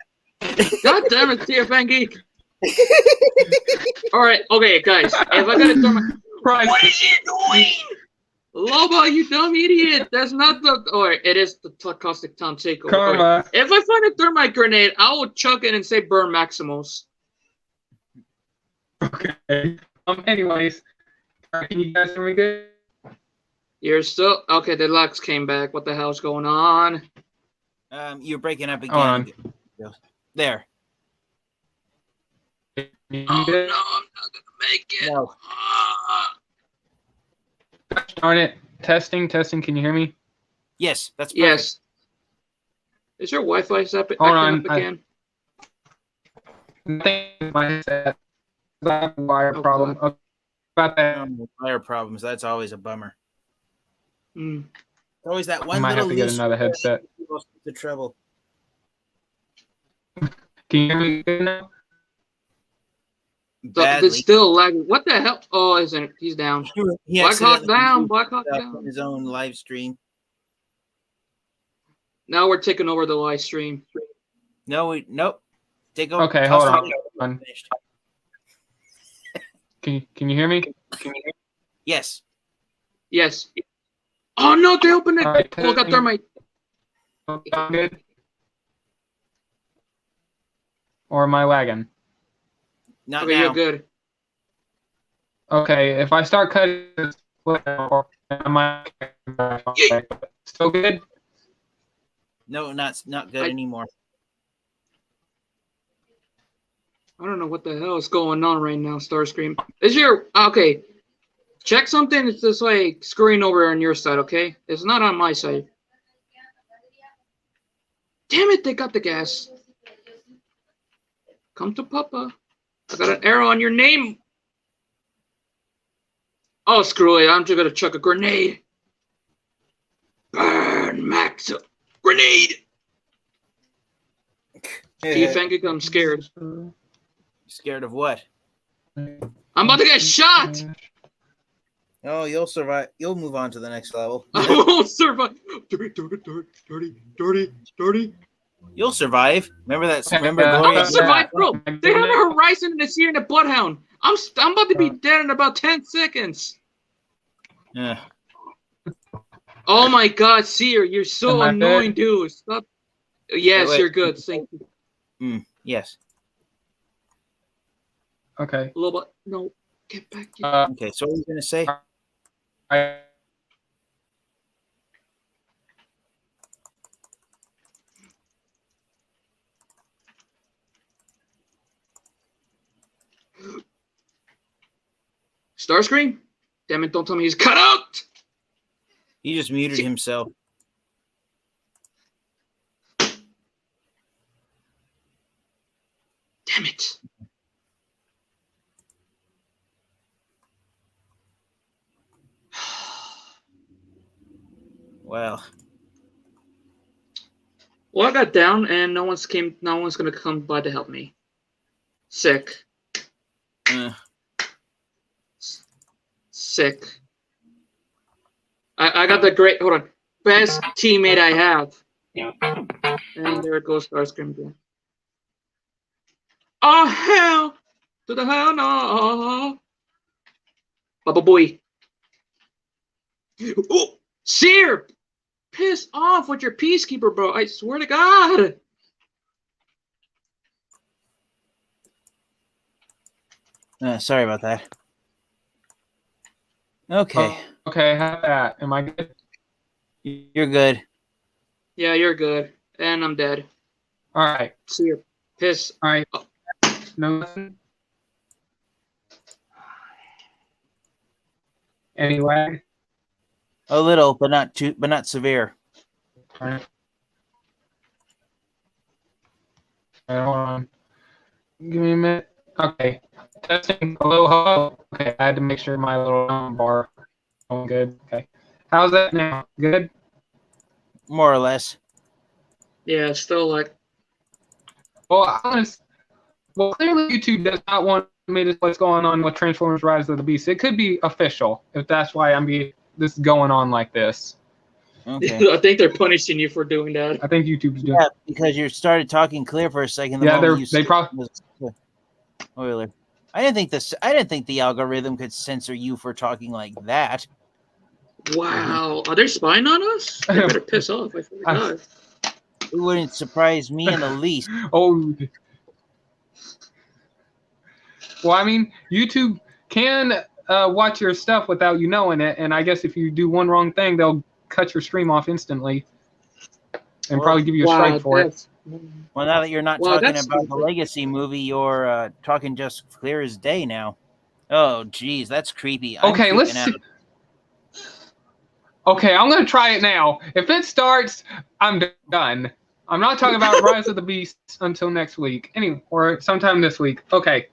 Speaker 2: God damn it, TFN Geek. All right, okay, guys. If I gotta throw my. What is he doing? Loba, you dumb idiot! That's not the. Or it is the caustic Tom takeover.
Speaker 1: Karma.
Speaker 2: Right. If I find a thermite grenade, I will chuck it and say burn Maximus.
Speaker 1: Okay. Anyways, can you guys hear me good?
Speaker 2: You're still okay. The Lux came back. What the hell's going on?
Speaker 3: You're breaking up again.
Speaker 1: Hold on.
Speaker 3: There.
Speaker 2: Oh no, I'm not gonna make it.
Speaker 3: No.
Speaker 1: Darn it. Testing. Can you hear me?
Speaker 3: Yes, that's perfect.
Speaker 2: Yes. Is your Wi-Fi acting up again?
Speaker 1: Nothing in my set. I have a wire problem. Okay. About that.
Speaker 3: Wire problems. That's always a bummer.
Speaker 2: Mm.
Speaker 3: Always that one
Speaker 1: I might
Speaker 3: little
Speaker 1: have to get another headset.
Speaker 3: The trouble.
Speaker 1: Can you hear me good now?
Speaker 2: It's still lagging. What the hell? Oh, isn't it? He's down. Blackhawk down. Blackhawk down.
Speaker 3: His own live stream.
Speaker 2: Now we're taking over the live stream.
Speaker 3: Nope. Take over.
Speaker 1: Okay, hold on. Can you hear me?
Speaker 3: Yes.
Speaker 2: Yes. Oh no! They opened it.
Speaker 1: Right,
Speaker 2: oh, got thermite.
Speaker 1: Good. Or am I lagging?
Speaker 3: Not
Speaker 2: okay,
Speaker 3: now.
Speaker 2: you're good.
Speaker 1: Okay, if I start cutting this, I might still good?
Speaker 3: No, not good anymore.
Speaker 2: I don't know what the hell is going on right now, Starscream. Is your okay? Check something. It's just like screwing over on your side, okay? It's not on my side. Damn it! They got the gas. Come to Papa. I got an arrow on your name. Oh, screw it. I'm just gonna chuck a grenade. Burn, Max. Grenade. Do you think I'm scared?
Speaker 3: Scared of what?
Speaker 2: I'm about to get shot.
Speaker 3: Oh, you'll survive. You'll move on to the next level.
Speaker 2: I won't survive. Dirty.
Speaker 3: You'll survive. Remember that? Remember
Speaker 2: I'm
Speaker 3: Gloria?
Speaker 2: gonna survive, bro. They have a Horizon in this year and a Bloodhound. I'm about to be dead in about 10 seconds.
Speaker 3: Yeah.
Speaker 2: Oh my God, Seer, you're so annoying, dude. Stop. Yes,
Speaker 3: Wait.
Speaker 2: you're good. Thank you.
Speaker 3: Yes.
Speaker 1: Okay.
Speaker 2: A little bit. No, get back.
Speaker 3: Okay. So what are you gonna say?
Speaker 2: Starscream? Damn it, don't tell me he's cut out!
Speaker 3: He just muted himself.
Speaker 2: Damn it.
Speaker 3: Well,
Speaker 2: I got down and no one's gonna come by to help me. Sick. Sick. I got the great, hold on, best teammate I have. And there it goes, Starscream again. Oh, hell! To the hell no! Baba boy. Oh, Seer! Piss off with your Peacekeeper, bro. I swear to God.
Speaker 3: sorry about that. Okay.
Speaker 1: Okay, how about that? Am I good?
Speaker 3: You're good.
Speaker 2: Yeah, you're good. And I'm dead.
Speaker 1: All right.
Speaker 2: Seer. Piss.
Speaker 1: All right. No. Anyway.
Speaker 3: A little, but not severe.
Speaker 1: All right. Hold on. Give me a minute. Okay. Testing. Hello, hello. Okay, I had to make sure my little bar going good. Okay. How's that now? Good?
Speaker 3: More or less.
Speaker 2: Yeah, still like.
Speaker 1: Well, clearly YouTube does not want me to what's going on with Transformers: Rise of the Beast. It could be official if that's why this is going on like this.
Speaker 3: Okay.
Speaker 2: I think they're punishing you for doing that.
Speaker 1: I think YouTube's doing.
Speaker 3: Yeah, because you started talking clear for a second.
Speaker 1: They probably.
Speaker 3: Oiler. I didn't think the algorithm could censor you for talking like that.
Speaker 2: Wow, are they spying on us? They better piss off. I forgot.
Speaker 3: It wouldn't surprise me in the least.
Speaker 1: Oh. Well, I mean, YouTube can watch your stuff without you knowing it, and I guess if you do one wrong thing, they'll cut your stream off instantly and probably give you a strike for it.
Speaker 3: Well, now that you're not talking about the Legacy movie, you're talking just clear as day now. Oh, geez, that's creepy.
Speaker 1: Okay, let's see. Okay, I'm going to try it now. If it starts, I'm done. I'm not talking about Rise of the Beasts until next week. Or sometime this week. Okay.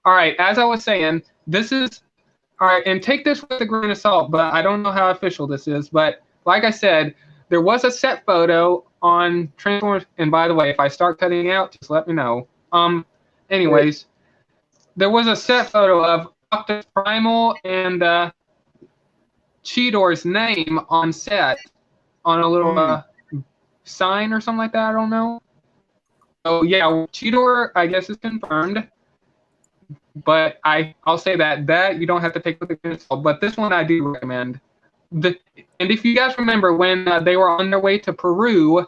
Speaker 1: All right, as I was saying, this is... All right, and take this with a grain of salt, but I don't know how official this is. But like I said, there was a set photo on Transformers. And by the way, if I start cutting out, just let me know. Anyways, there was a set photo of Optimus Primal and Cheetor's name on set on a little sign or something like that. I don't know. So yeah, Cheetor, I guess, is confirmed. But I'll say that you don't have to take with a grain of salt. But this one I do recommend. And if you guys remember when they were on their way to Peru,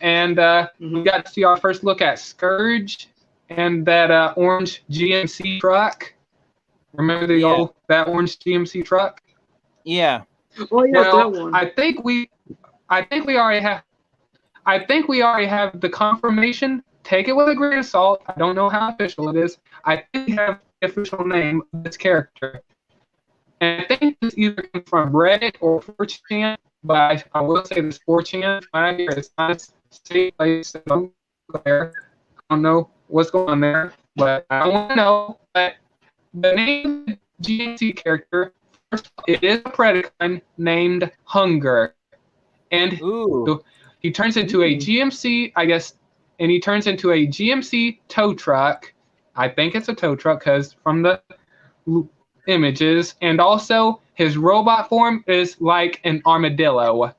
Speaker 1: and we got to see our first look at Scourge and that orange GMC truck. Remember that orange GMC truck?
Speaker 3: Yeah.
Speaker 2: Oh yeah,
Speaker 1: well,
Speaker 2: that one.
Speaker 1: I think we already have the confirmation. Take it with a grain of salt. I don't know how official it is. I think we have the official name of this character. And I think this either comes from Reddit or 4chan, but I will say this 4chan right here is not a safe place. So don't go there. I don't know what's going on there, but I don't want to know. But the name of the GMC character, first, it is a Predacon named Hunger. And he turns into a GMC, I guess, and he turns into a GMC tow truck. I think it's a tow truck because from the images, and also his robot form is like an armadillo.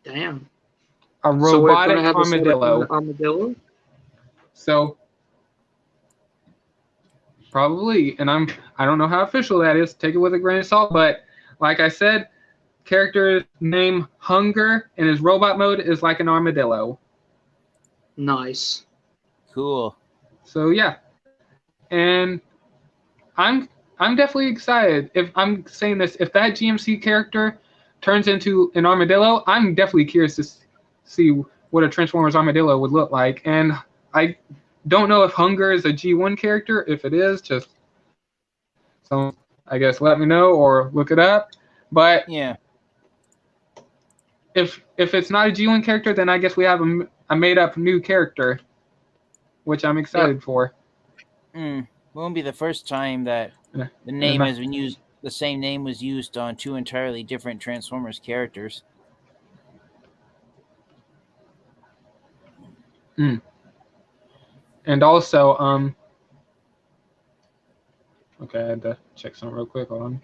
Speaker 2: Damn.
Speaker 1: A robotic armadillo. So probably, and I don't know how official that is. Take it with a grain of salt, but like I said, character name Hunger, and his robot mode is like an armadillo.
Speaker 2: Nice.
Speaker 3: Cool.
Speaker 1: So yeah, and I'm definitely excited. If I'm saying this, if that GMC character turns into an armadillo, I'm definitely curious to see what a Transformers armadillo would look like. And I don't know if Hunger is a G1 character. If it is, just so I guess let me know or look it up. But
Speaker 3: Yeah.
Speaker 1: if it's not a G1 character, then I guess we have a made up new character, which I'm excited for.
Speaker 3: Won't be the first time that
Speaker 1: Yeah.
Speaker 3: the name has been used. The same name was used on two entirely different Transformers characters.
Speaker 1: And also, okay, I had to check something real quick. Hold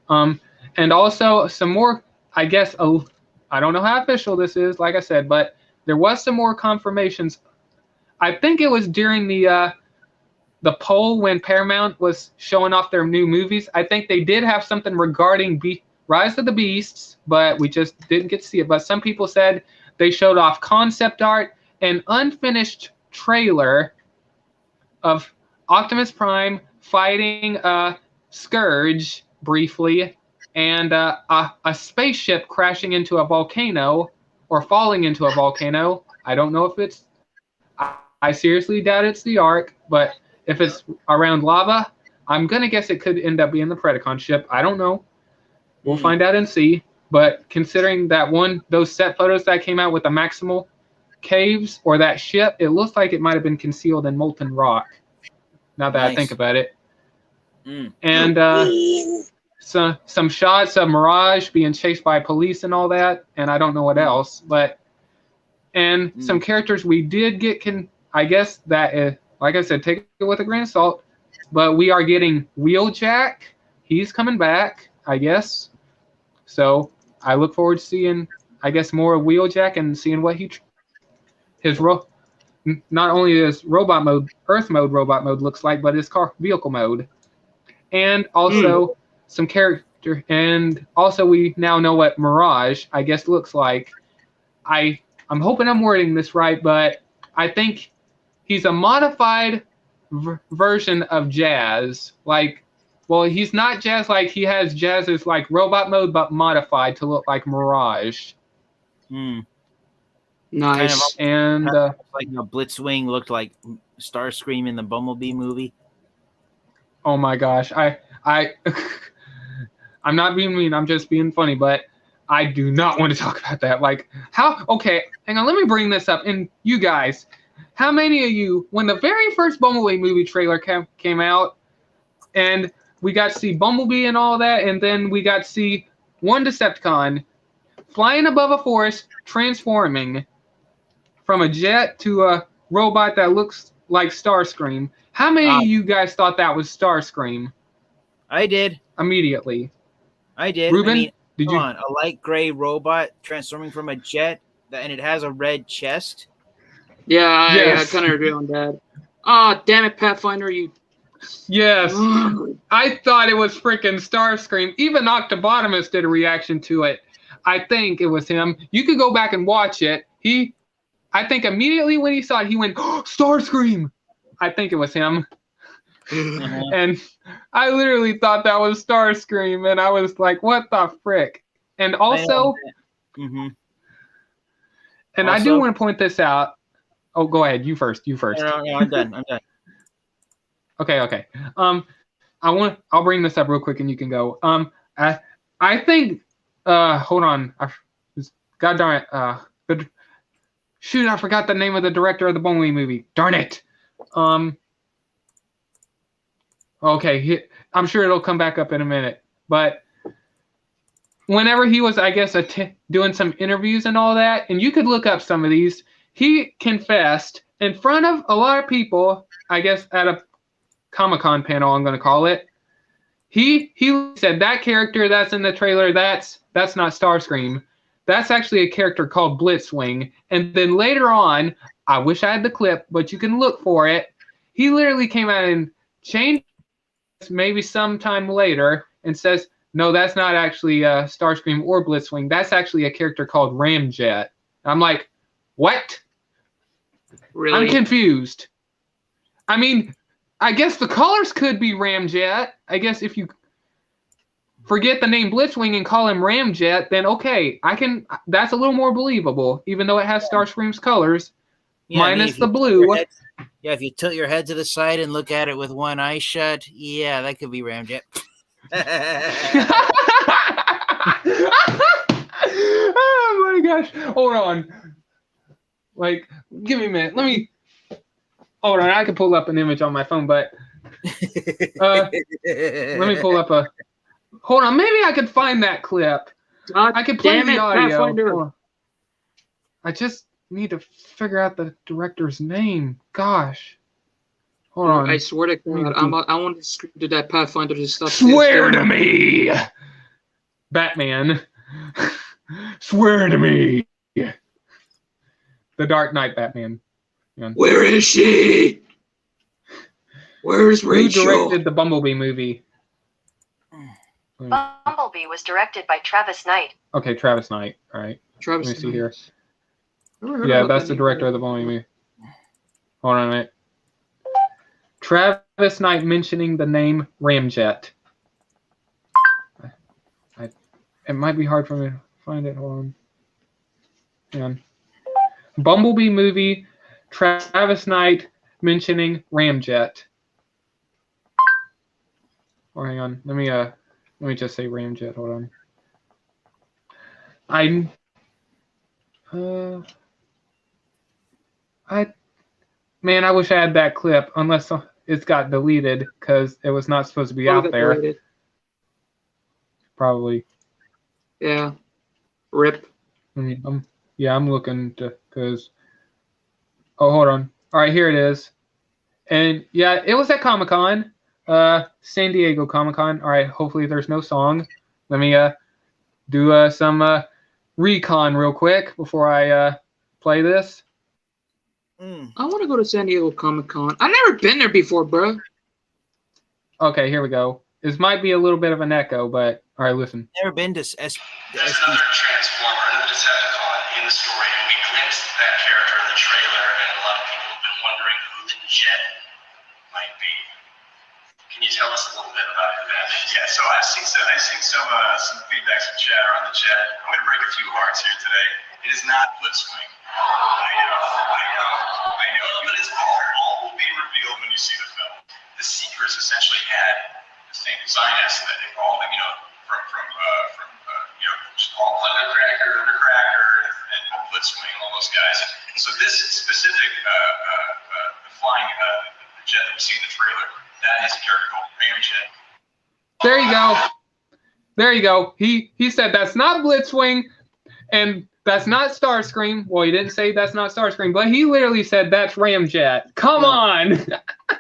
Speaker 1: on. And also some more, I guess, I don't know how official this is, like I said, but there was some more confirmations. I think it was during the poll when Paramount was showing off their new movies. I think they did have something regarding Rise of the Beasts, but we just didn't get to see it. But some people said they showed off concept art and unfinished trailer of Optimus Prime fighting Scourge briefly, and a spaceship crashing into a volcano or falling into a volcano. I don't know if it's... I seriously doubt it's the Ark, but if it's around lava, I'm going to guess it could end up being the Predacon ship. I don't know. We'll find out and see. But considering that those set photos that came out with the Maximal caves or that ship, it looks like it might have been concealed in molten rock. Now that I think about it. And some shots of Mirage being chased by police and all that, and I don't know what else. But some characters we did get I guess that like I said, take it with a grain of salt. But we are getting Wheeljack. He's coming back, I guess. So I look forward to seeing, I guess, more of Wheeljack and seeing what not only his robot mode, Earth mode robot mode looks like, but his car vehicle mode. And also some character, and also we now know what Mirage, I guess, looks like. I'm hoping I'm wording this right, but I think he's a modified version of Jazz. He's not Jazz, like he has Jazz's like robot mode, but modified to look like Mirage.
Speaker 2: Nice.
Speaker 1: And
Speaker 3: like Blitzwing looked like Starscream in the Bumblebee movie.
Speaker 1: Oh my gosh, I'm not being mean. I'm just being funny, but I do not want to talk about that. Like, how? Okay, hang on. Let me bring this up. And you guys, how many of you, when the very first Bumblebee movie trailer came out, and we got to see Bumblebee and all that, and then we got to see one Decepticon flying above a forest, transforming from a jet to a robot that looks like Starscream. How many of you guys thought that was Starscream?
Speaker 3: I did.
Speaker 1: Immediately.
Speaker 3: I did.
Speaker 1: Ruben, did you?
Speaker 3: A light gray robot transforming from a jet, and it has a red chest.
Speaker 2: Yeah, I kind of agree on that. Oh, damn it, Pathfinder, you...
Speaker 1: Yes. I thought it was freaking Starscream. Even Octobotomus did a reaction to it. I think it was him. You could go back and watch it. I think immediately when he saw it, he went, oh, Starscream! I think it was him. And I literally thought that was Starscream, and I was like, what the frick? And also, and I do want to point this out. Oh, go ahead. You first. No,
Speaker 3: I'm done.
Speaker 1: Okay. I'll bring this up real quick and you can go. I think, hold on. God darn it. Shoot, I forgot the name of the director of the Bumblebee movie. Darn it. Okay, I'm sure it'll come back up in a minute. But whenever he was, I guess, doing some interviews and all that, and you could look up some of these, he confessed in front of a lot of people, I guess at a Comic-Con panel, I'm going to call it. He said that character that's in the trailer, that's not Starscream. That's actually a character called Blitzwing. And then later on, I wish I had the clip, but you can look for it. He literally came out and changed maybe sometime later and says, no, that's not actually Starscream or Blitzwing. That's actually a character called Ramjet. I'm like, what?
Speaker 2: Really?
Speaker 1: I'm confused. I mean, I guess the colors could be Ramjet. I guess if you forget the name Blitzwing and call him Ramjet, then okay, that's a little more believable, even though it has Starscream's colors, minus the blue.
Speaker 3: If you tilt your head to the side and look at it with one eye shut, yeah, that could be Ramjet.
Speaker 1: Oh my gosh! Hold on. Like, give me a minute. Let me. Hold on. I can pull up an image on my phone, but let me pull up a. Hold on. Maybe I could find that clip. I could play the audio. I just need to figure out the director's name. Gosh. Hold on.
Speaker 2: I swear to God, I want to scream to that Pathfinder to stop.
Speaker 1: Swear to me, Batman. Swear to me. The Dark Knight Batman. Yeah.
Speaker 2: Where is she? Where's Rachel?
Speaker 1: Who directed the Bumblebee movie?
Speaker 4: Bumblebee was directed by Travis Knight.
Speaker 1: Okay, Travis Knight. All right.
Speaker 2: Travis
Speaker 1: Let me see
Speaker 2: Knight.
Speaker 1: here. Yeah, that's the director of the Bumblebee movie. Hold on a minute. Travis Knight mentioning the name Ramjet. It might be hard for me to find it. Hold on. Hang on. Bumblebee movie, Travis Knight mentioning Ramjet. Or hang on. Let me just say Ramjet. Hold on. Man, I wish I had that clip, unless it's got deleted because it was not supposed to be out there.
Speaker 2: Deleted.
Speaker 1: Probably.
Speaker 2: Yeah. Rip.
Speaker 1: I'm looking to, because. Oh, hold on. All right, here it is. And yeah, it was at Comic-Con, San Diego Comic-Con. All right, hopefully there's no song. Let me do some recon real quick before I play this.
Speaker 2: I want to go to San Diego Comic-Con. I've never been there before, bro.
Speaker 1: Okay, here we go. This might be a little bit of an echo, but all right, listen.
Speaker 3: Never been to
Speaker 5: There's another Transformer, another Decepticon in the story, and we glimpsed that character in the trailer, and a lot of people have been wondering who the Jet might be. Can you tell us a little bit about who that is? Yeah, so I've seen some feedback, some chatter on the Jet. I'm going to break a few hearts here today. It is not Blitzwing. I know, but it's all will be revealed when you see the film. The Seekers essentially had the same design aesthetic, all the, from Undercracker, and Blitzwing, all those guys. So this specific flying jet that we see in the trailer, that is a character called Ramjet.
Speaker 1: There you go. There you go. He said that's not Blitzwing, and that's not Starscream. Well, he didn't say that's not Starscream, but he literally said that's Ramjet. Come on.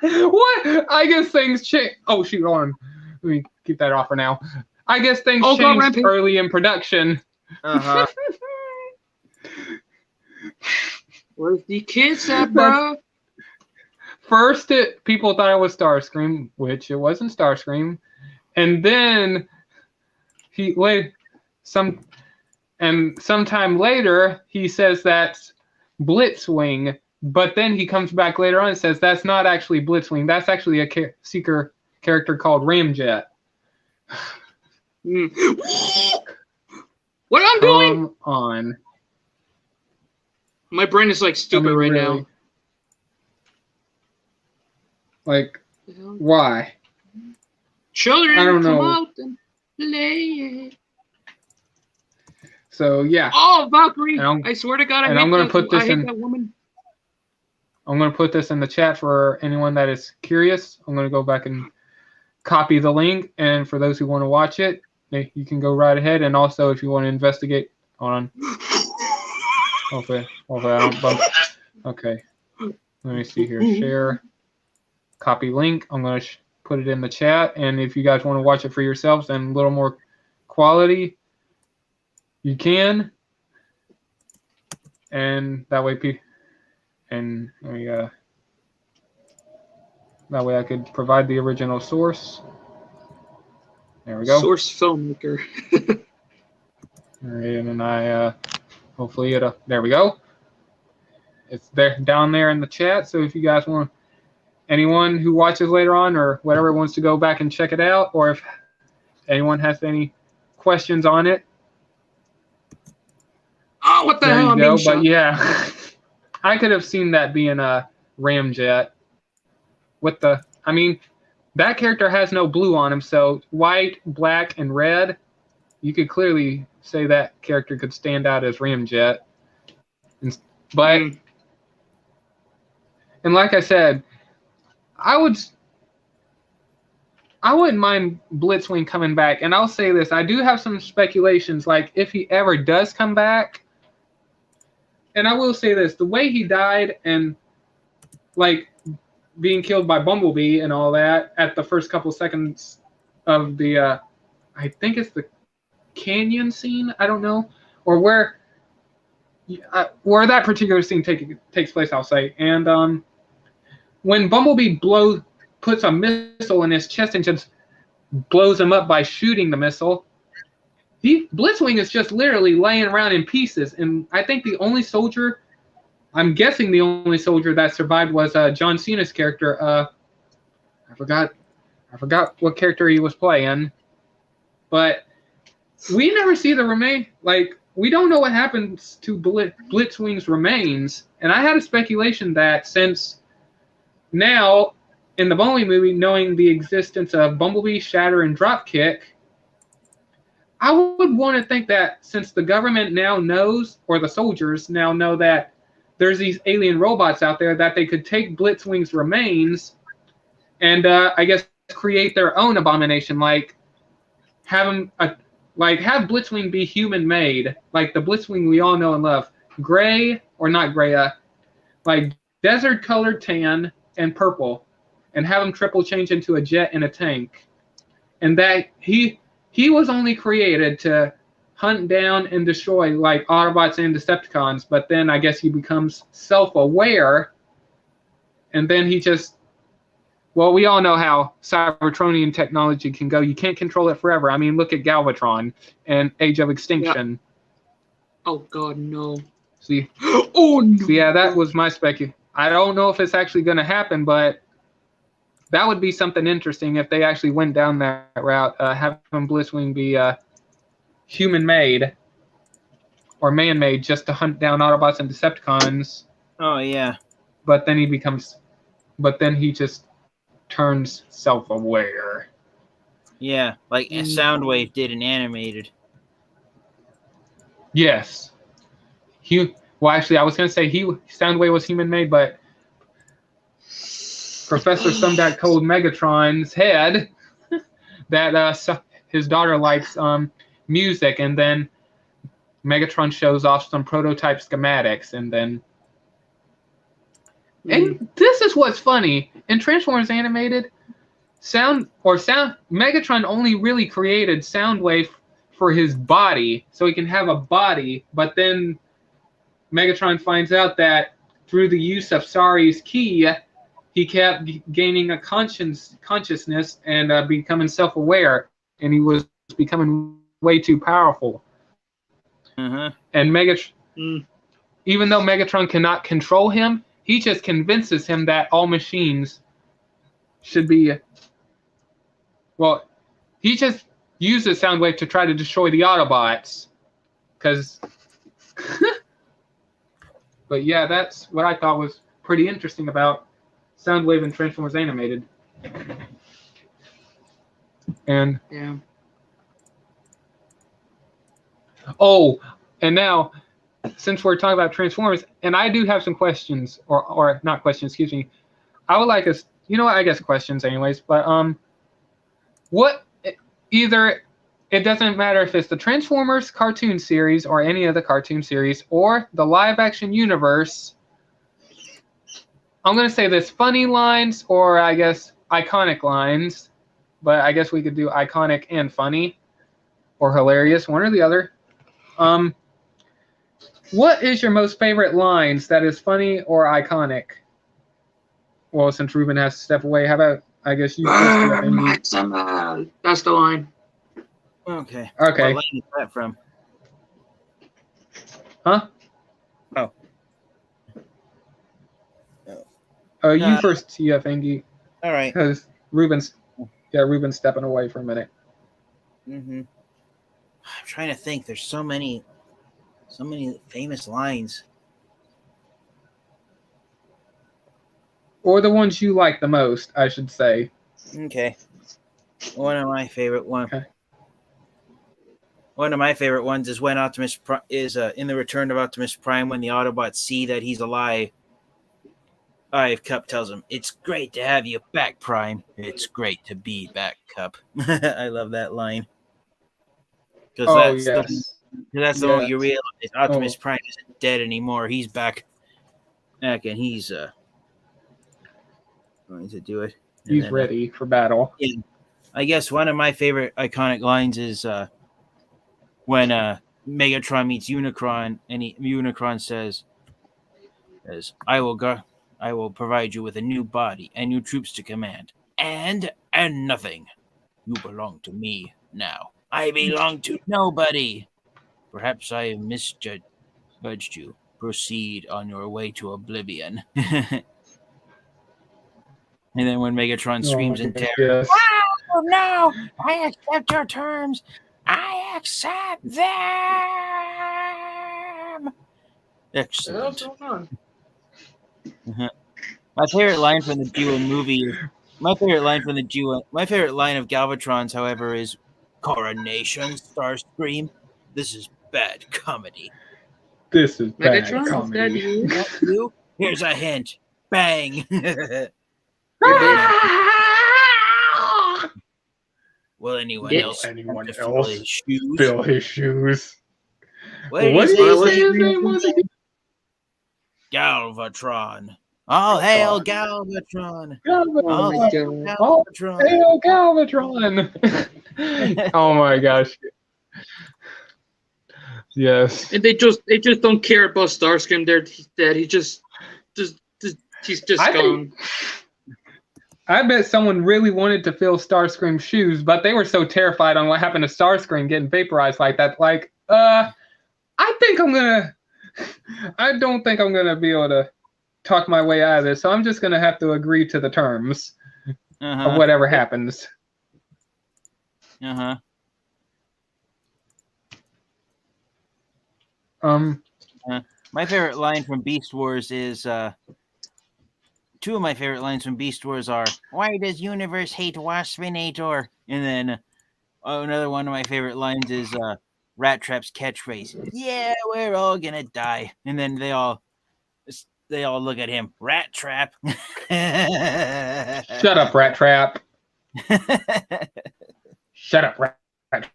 Speaker 1: What? I guess things change. Oh, shoot, hold on. Let me keep that off for now. I guess things changed early in production.
Speaker 3: Uh-huh.
Speaker 2: Where's the kids at, bro?
Speaker 1: First, people thought it was Starscream, which it wasn't Starscream. And then sometime later, he says that's Blitzwing, but then he comes back later on and says that's not actually Blitzwing. That's actually a Seeker character called Ramjet.
Speaker 2: What I'm doing?
Speaker 1: Come on.
Speaker 2: My brain is like stupid right now.
Speaker 1: Like, why?
Speaker 2: Children,
Speaker 1: I don't know.
Speaker 2: come out and play.
Speaker 1: So yeah.
Speaker 2: Oh, Valkyrie! I swear to God, I hate that woman.
Speaker 1: I'm going to put this in the chat for anyone that is curious. I'm going to go back and copy the link, and for those who want to watch it, you can go right ahead. And also, if you want to investigate, hold on. Hopefully I don't bump. Okay. Let me see here. Share. Copy link. I'm going to put it in the chat, and if you guys want to watch it for yourselves and a little more quality, you can. And that way, that way I could provide the original source. There we go.
Speaker 2: Source filmmaker.
Speaker 1: All right, and then hopefully there we go. It's there down there in the chat. So if you guys want, anyone who watches later on or whatever wants to go back and check it out, or if anyone has any questions on it.
Speaker 2: Oh, what the hell?
Speaker 1: There you go. But yeah, I could have seen that being a Ramjet. that character has no blue on him, so white, black, and red, you could clearly say that character could stand out as Ramjet. But, and like I said, I wouldn't mind Blitzwing coming back. And I'll say this, I do have some speculations, like if he ever does come back, and I will say this, the way he died and like being killed by Bumblebee and all that at the first couple seconds of the, I think it's the canyon scene, I don't know, or where that particular scene takes place, I'll say. And when Bumblebee puts a missile in his chest and just blows him up by shooting the missile, Blitzwing is just literally laying around in pieces. And I think I'm guessing the only soldier that survived was John Cena's character. I forgot what character he was playing, but we never see the remain. Like, we don't know what happens to Blitzwing's remains. And I had a speculation that since now in the Bumblebee movie, knowing the existence of Bumblebee, Shatter, and Dropkick, I would want to think that since the government now knows, or the soldiers now know that there's these alien robots out there, that they could take Blitzwing's remains and I guess create their own abomination, like have Blitzwing be human-made, like the Blitzwing we all know and love, gray or not gray, like desert-colored tan and purple, and have him triple change into a jet and a tank, and that he was only created to hunt down and destroy like Autobots and Decepticons, but then I guess he becomes self-aware, and then he just, well, we all know how Cybertronian technology can go. You can't control it forever. I mean, look at Galvatron and Age of Extinction.
Speaker 2: Yep. Oh God, no.
Speaker 1: See?
Speaker 2: Oh no.
Speaker 1: So yeah, that was my speculation. I don't know if it's actually going to happen, but that would be something interesting if they actually went down that route, having Blitzwing be human-made or man-made just to hunt down Autobots and Decepticons.
Speaker 3: Oh yeah.
Speaker 1: But then he just turns self-aware.
Speaker 3: Yeah, like Soundwave did in animated.
Speaker 1: Yes. Well, actually, I was going to say Soundwave was human-made, but Professor Sumdac told Megatron's head that his daughter likes music, and then Megatron shows off some prototype schematics, and then... And this is what's funny. In Transformers Animated, Megatron only really created Soundwave for his body, so he can have a body, but then Megatron finds out that through the use of Sari's key, he kept gaining a consciousness and becoming self-aware, and he was becoming way too powerful.
Speaker 3: Uh-huh.
Speaker 1: And even though Megatron cannot control him, he just convinces him that all machines should be... Well, he just uses Soundwave to try to destroy the Autobots. Because... But yeah, that's what I thought was pretty interesting about Soundwave and Transformers Animated. And...
Speaker 2: Yeah.
Speaker 1: Oh, and now... Since we're talking about Transformers, and I do have some questions, or not questions, excuse me. I would like us, I guess questions anyways, but either, it doesn't matter if it's the Transformers cartoon series or any of the cartoon series or the live action universe, I'm going to say this, funny lines or I guess iconic lines, but I guess we could do iconic and funny or hilarious, one or the other. What is your most favorite lines that is funny or iconic? Well, since Ruben has to step away, how about, I guess you first?
Speaker 2: Maximum. That's the line.
Speaker 3: Okay.
Speaker 1: Okay.
Speaker 3: What line is that from?
Speaker 1: Huh?
Speaker 3: Oh.
Speaker 1: You first, TF Angie.
Speaker 3: All right.
Speaker 1: Because Ruben's stepping away for a minute.
Speaker 3: Mm-hmm. I'm trying to think. There's so many famous lines.
Speaker 1: Or the ones you like the most, I should say.
Speaker 3: Okay. One of my favorite
Speaker 1: Okay.
Speaker 3: One of my favorite ones is when Optimus is in the Return of Optimus Prime when the Autobots see that he's alive. Cup tells him, "It's great to have you back, Prime. It's great to be back, Cup." I love that line because
Speaker 1: Oh
Speaker 3: that's
Speaker 1: yes.
Speaker 3: that's the moment you
Speaker 1: Yes.
Speaker 3: realize Optimus
Speaker 1: Oh.
Speaker 3: Prime isn't dead anymore. He's back, and he's going to do it. And
Speaker 1: He's
Speaker 3: then,
Speaker 1: ready for battle.
Speaker 3: Yeah, I guess one of my favorite iconic lines is when Megatron meets Unicron, and Unicron says, "I will provide you with a new body and new troops to command, and nothing. You belong to me now. I belong to nobody. Perhaps I have misjudged you. Proceed on your way to oblivion." And then when Megatron screams in terror,
Speaker 1: Yes.
Speaker 3: "Oh no! I accept your terms. I accept them."
Speaker 2: What the hell's
Speaker 3: Excellent.
Speaker 2: going on?
Speaker 3: My favorite line from the G1 movie. My favorite line of Galvatron's, however, is "Coronation, Starscream. This is bad comedy."
Speaker 1: This is bad
Speaker 2: Megatron, is that
Speaker 1: comedy.
Speaker 2: you?
Speaker 3: That you? Here's a hint. Bang. Will anyone
Speaker 2: Yes.
Speaker 3: else?
Speaker 1: Anyone
Speaker 3: want to fill
Speaker 1: else
Speaker 3: his shoes?
Speaker 1: fill his shoes?
Speaker 3: What did
Speaker 1: What
Speaker 3: he
Speaker 1: did he
Speaker 3: say?
Speaker 1: say his name was again?
Speaker 3: Galvatron. All hail Galvatron.
Speaker 2: Oh
Speaker 3: All
Speaker 2: my
Speaker 3: hail
Speaker 2: god.
Speaker 1: Oh,
Speaker 3: Galvatron.
Speaker 1: Hail Galvatron! Oh my gosh. Yes.
Speaker 2: And they just don't care about Starscream. He's dead. He's just
Speaker 1: I
Speaker 2: gone.
Speaker 1: I bet someone really wanted to fill Starscream's shoes, but they were so terrified on what happened to Starscream getting vaporized like that. Like, I don't think I'm gonna be able to talk my way out of this, so I'm just gonna have to agree to the terms of whatever happens.
Speaker 3: Uh-huh. My favorite line from Beast Wars is two of my favorite lines from Beast Wars are, "Why does universe hate Waspinator?" And then another one of my favorite lines is Rat Trap's catchphrase, "Yeah, we're all gonna die." And then they all look at him, "Rat Trap."
Speaker 1: Shut up, Rat Trap. Shut up, Rat Trap.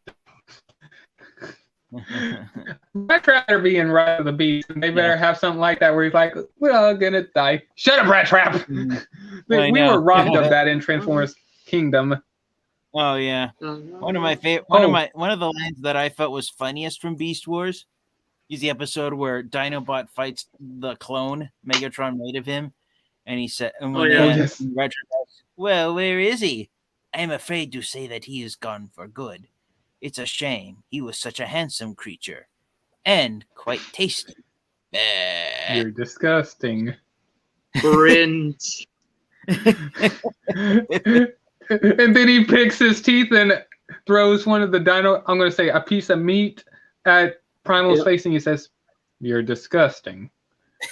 Speaker 1: Rat Trap better be in Rise of the Beast, and they better have something like that where he's like, "We're all gonna die." Shut up, Rat Trap. We were robbed of that in Transformers Kingdom.
Speaker 3: Oh yeah. One of the lines that I felt was funniest from Beast Wars is the episode where Dinobot fights the clone Megatron made of him, and he said,
Speaker 1: Yes.
Speaker 3: Retro asks, "Well, where is he? I am afraid to say that he is gone for good. It's a shame. He was such a handsome creature, and quite tasty."
Speaker 1: You're disgusting.
Speaker 2: Cringe.
Speaker 1: And then he picks his teeth and throws one of the I'm going to say a piece of meat at Primal's face, and he says, "You're disgusting."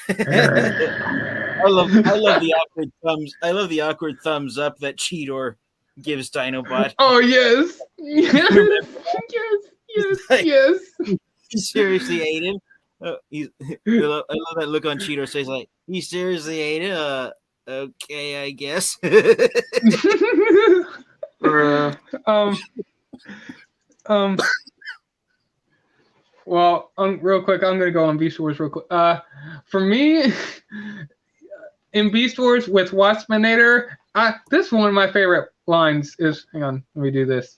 Speaker 3: I love the awkward thumbs. I love the awkward thumbs up that Cheetor gives Dinobot.
Speaker 1: Oh yes, yes, yes.
Speaker 3: He seriously ate him. I love that look on Cheetor's face. Like, he seriously ate it. Okay, I guess.
Speaker 1: Well, real quick, I'm gonna go on Beast Wars real quick. For me, in Beast Wars with Waspinator, this is one of my favorite lines. Hang on, let me do this.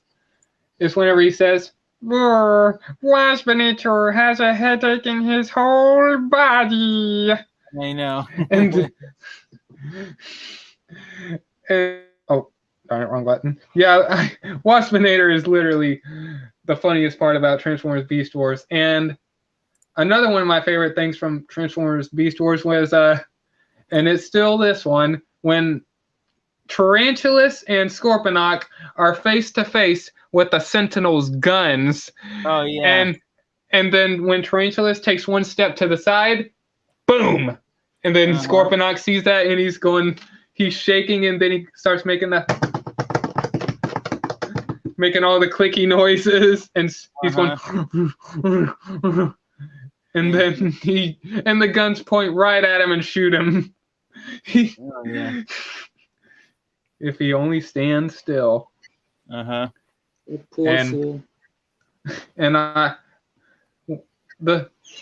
Speaker 1: Is whenever he says, "Waspinator has a headache in his whole body."
Speaker 3: I know.
Speaker 1: and oh, darn it, wrong button. Yeah, Waspinator is literally the funniest part about Transformers Beast Wars. And another one of my favorite things from Transformers Beast Wars was, and it's still this one, when Tarantulas and Scorponok are face to face with the Sentinel's guns.
Speaker 3: Oh yeah.
Speaker 1: And then when Tarantulas takes one step to the side, boom. And then Scorponok sees that and he's shaking, and then he starts making the making all the clicky noises, and he's going, and then the guns point right at him and shoot him.
Speaker 3: Oh, yeah.
Speaker 1: If he only stands still.
Speaker 3: Uh-huh.
Speaker 2: Poor
Speaker 1: And-
Speaker 2: fool.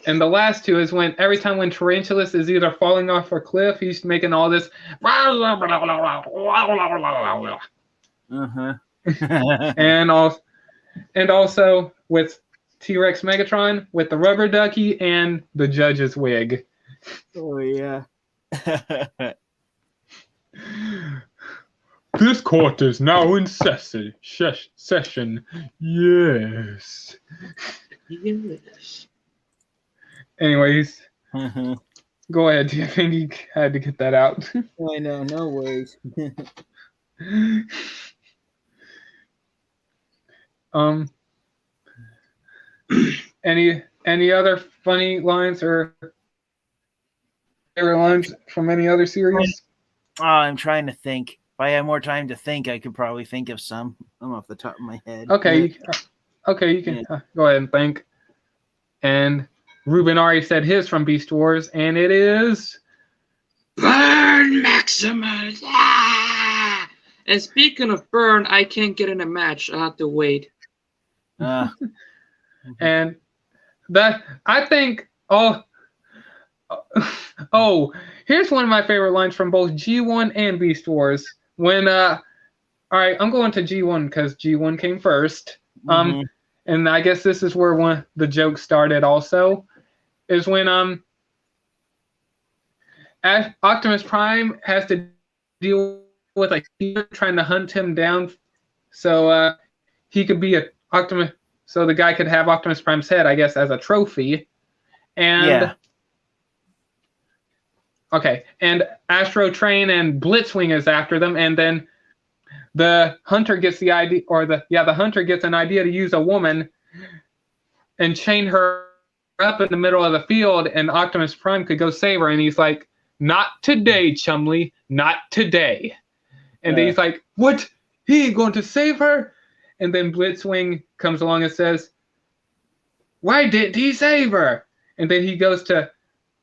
Speaker 1: And the last two is when every time when Tarantulas is either falling off a cliff, he's making all this.
Speaker 3: Uh-huh.
Speaker 1: and also with T-Rex Megatron with the rubber ducky and the judge's wig.
Speaker 3: Oh, yeah.
Speaker 1: This court is now in session. Yes.
Speaker 2: Yes.
Speaker 1: Anyways,
Speaker 3: Uh-huh.
Speaker 1: go ahead. I think you had to get that out.
Speaker 3: I know, no worries.
Speaker 1: Any other funny lines or favorite lines from any other series?
Speaker 3: Oh, I'm trying to think. If I had more time to think, I could probably think of some. I'm off the top of my head.
Speaker 1: Okay, you can go ahead and think. And Ruben already said his from Beast Wars, and it is
Speaker 2: Burn Maximus! Ah! And speaking of burn, I can't get in a match. I'll have to wait.
Speaker 1: and that I think here's one of my favorite lines from both G1 and Beast Wars. When all right, I'm going to G1 because G1 came first.
Speaker 3: Mhm.
Speaker 1: And I guess this is where one the joke started also, is when Optimus Prime has to deal with a human trying to hunt him down so he could be Optimus, so the guy could have Optimus Prime's head, I guess, as a trophy. And
Speaker 3: Yeah.
Speaker 1: okay, and Astro Train and Blitzwing is after them, and then the hunter gets the idea, the hunter gets an idea to use a woman and chain her up in the middle of the field, and Optimus Prime could go save her, and he's like, "Not today, Chumley, not today." And then he's like, "What? He ain't going to save her?" And then Blitzwing comes along and says, "Why didn't he save her?" And then he goes to,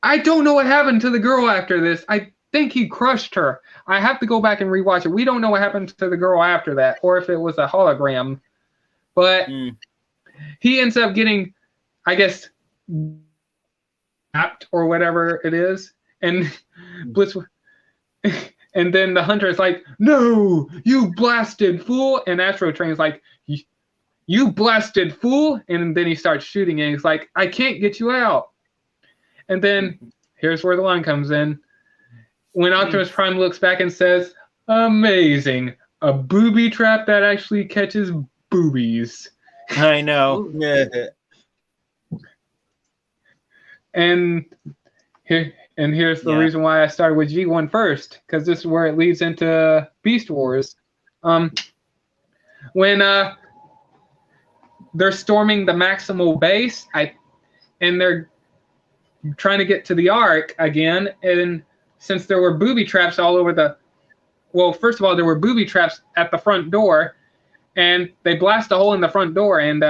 Speaker 1: "I don't know what happened to the girl after this. I think he crushed her. I have to go back and rewatch it. We don't know what happened to the girl after that, or if it was a hologram." But he ends up getting, I guess, zapped or whatever it is. And and then the hunter is like, "No, you blasted fool." And Astro Train is like, "You blasted fool." And then he starts shooting, and he's like, "I can't get you out." And then here's where the line comes in. When Optimus Prime looks back and says, "Amazing, a booby trap that actually catches boobies."
Speaker 3: I know. Yeah.
Speaker 1: And here's the reason why I started with G1 first, because this is where it leads into Beast Wars. When they're storming the Maximal base, and they're trying to get to the Ark again, and since there were booby traps all over first of all, there were booby traps at the front door, and they blast a hole in the front door, and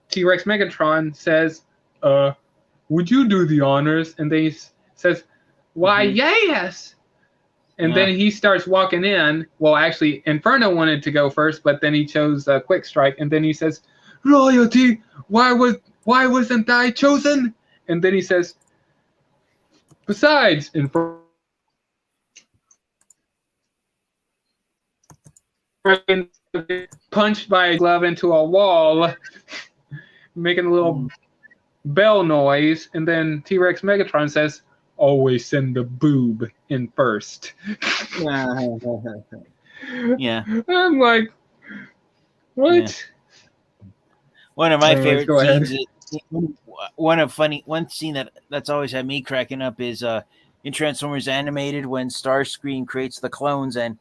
Speaker 1: T-Rex Megatron says, "Would you do the honors?" And then he says, "Why, yes." And then he starts walking in. Well, actually, Inferno wanted to go first, but then he chose Quick Strike. And then he says, "Royalty, why wasn't I chosen?" And then he says, "Besides, Inferno punched by a glove into a wall, making a little bell noise." And then T-Rex Megatron says, "Always send the boob in first."
Speaker 3: Yeah.
Speaker 1: I'm like, what?
Speaker 3: Yeah. One of my
Speaker 1: Anyways,
Speaker 3: favorite
Speaker 1: go ahead.
Speaker 3: scenes one scene that's always had me cracking up is in Transformers Animated when Starscream creates the clones, and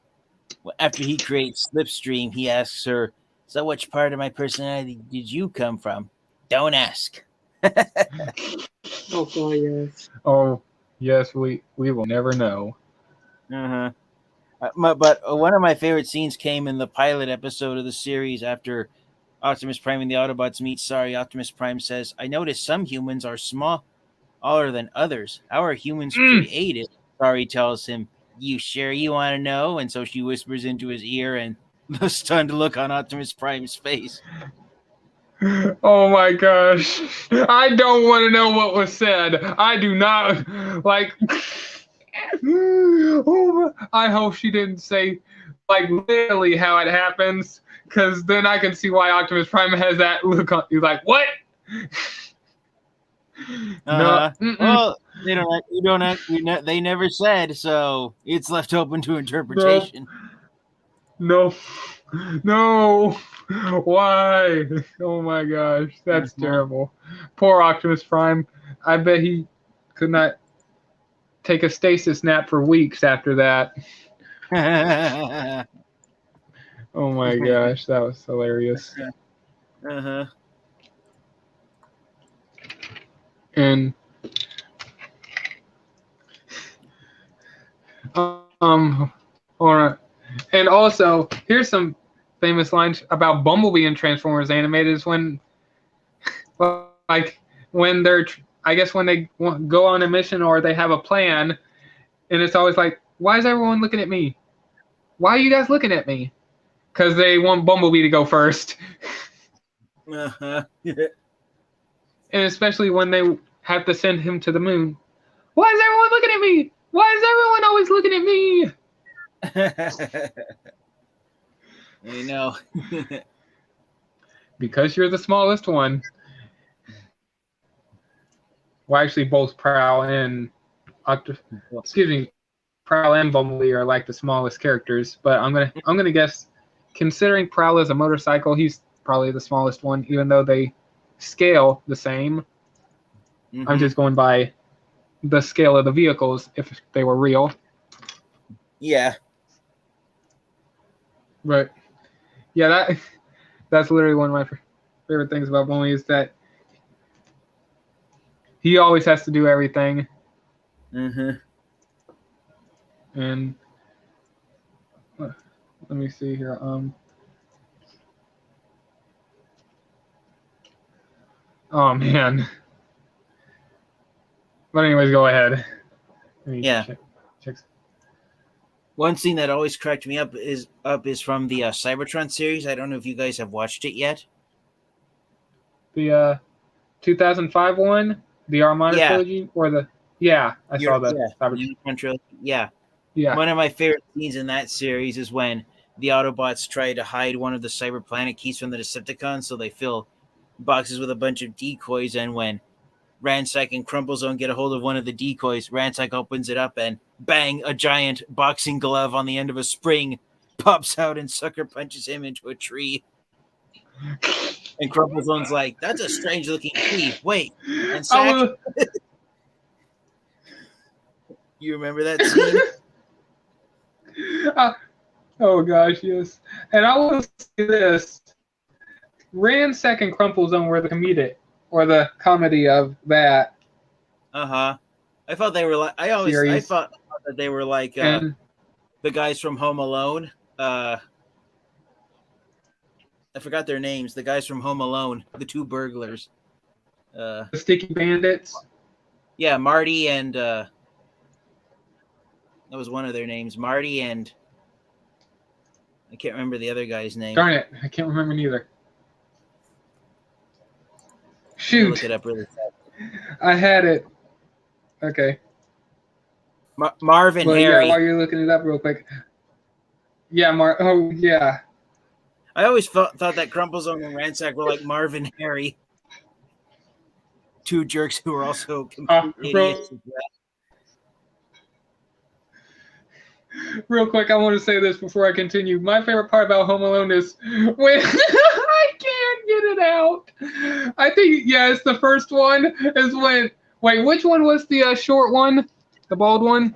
Speaker 3: after he creates Slipstream, he asks her, "So which part of my personality did you come from? Don't ask."
Speaker 2: Oh god, yes.
Speaker 1: Oh, yes, we will never know.
Speaker 3: Uh-huh. But one of my favorite scenes came in the pilot episode of the series after Optimus Prime and the Autobots meet. Sorry, Optimus Prime says, "I noticed some humans are smaller than others. How are humans created?" Sorry tells him, "You sure you want to know?" And so she whispers into his ear, and the stunned look on Optimus Prime's face.
Speaker 1: Oh my gosh. I don't want to know what was said. I do not like. I hope she didn't say like literally how it happens, because then I can see why Optimus Prime has that look on. He's like, what? No.
Speaker 3: Well, they never said, so it's left open to interpretation.
Speaker 1: No. Why? Oh my gosh, that's terrible. Poor Optimus Prime. I bet he could not take a stasis nap for weeks after that. Oh my gosh, that was hilarious. And all right. And also, here's some famous lines about Bumblebee in Transformers Animated is when they're, I guess when they go on a mission or they have a plan, and it's always like, why is everyone looking at me? Why are you guys looking at me? Because they want Bumblebee to go first. And especially when they have to send him to the moon. Why is everyone looking at me? Why is everyone always looking at me?
Speaker 3: I know.
Speaker 1: Because you're the smallest one. Well, actually, both Prowl and Prowl and Bumblebee are like the smallest characters. But I'm gonna guess, considering Prowl is a motorcycle, he's probably the smallest one, even though they scale the same. I'm just going by the scale of the vehicles if they were real.
Speaker 3: Yeah.
Speaker 1: Right. Yeah, that's literally one of my favorite things about Bumblebee is that he always has to do everything. And let me see here. Oh man. But anyways, go ahead.
Speaker 3: Yeah.
Speaker 1: Check.
Speaker 3: One scene that always cracked me up is from the Cybertron series. I don't know if you guys have watched it yet.
Speaker 1: The 2005 one, the Armada trilogy, or the I saw that.
Speaker 3: Yeah. One of my favorite scenes in that series is when the Autobots try to hide one of the Cyber Planet keys from the Decepticons, so they fill boxes with a bunch of decoys, and when Ransack and Crumplezone get a hold of one of the decoys, Ransack opens it up and bang, a giant boxing glove on the end of a spring pops out and sucker punches him into a tree. And Crumplezone's like, "That's a strange looking key. Wait." And Sack, you remember that scene?
Speaker 1: Oh gosh, yes. And I will say this: Ransack and Crumplezone were the comedy of that.
Speaker 3: I thought they were like. I thought that they were like the guys from Home Alone. I forgot their names. The guys from Home Alone, the two burglars.
Speaker 1: The Sticky Bandits.
Speaker 3: Yeah, Marty and that was one of their names. Marty and I can't remember the other guy's name.
Speaker 1: Darn it, I can't remember neither. Shoot.
Speaker 3: Look it up really fast.
Speaker 1: I had it. Okay.
Speaker 3: Marvin Harry.
Speaker 1: Yeah, while you're looking it up real quick. Yeah, Oh, yeah.
Speaker 3: I always thought that Crumplezone and Ransack were like Marvin Harry. Two jerks who were also complete idiots.
Speaker 1: Real quick, I want to say this before I continue. My favorite part about Home Alone is when I can't get it out. I think, it's the first one is when. Wait, which one was the short one? The bald one?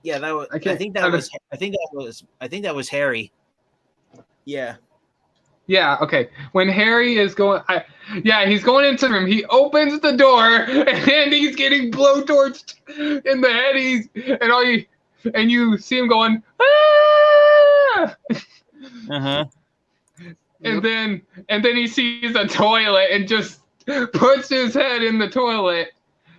Speaker 3: Yeah, that was. I think that was Harry. Yeah.
Speaker 1: Yeah. Okay. When Harry is going, he's going into the room. He opens the door and he's getting blowtorched in the head. and you see him going, ah!
Speaker 3: Uh-huh.
Speaker 1: And then he sees a toilet and just puts his head in the toilet.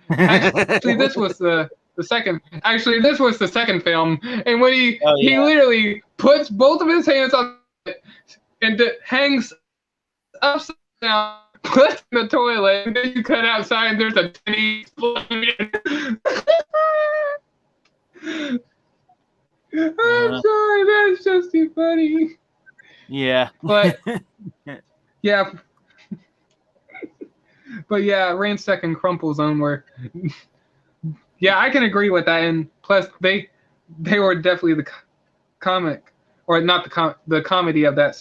Speaker 1: Actually, this was the second. Actually, this was the second film, and when he literally puts both of his hands on it and hangs upside down, puts in the toilet, and then you cut outside and there's a tiny explosion. I'm sorry, that's just too funny.
Speaker 3: Yeah.
Speaker 1: But yeah. But yeah, Rain second Crumple's own were. Yeah, I can agree with that, and plus they were definitely the comic, or not the comedy of that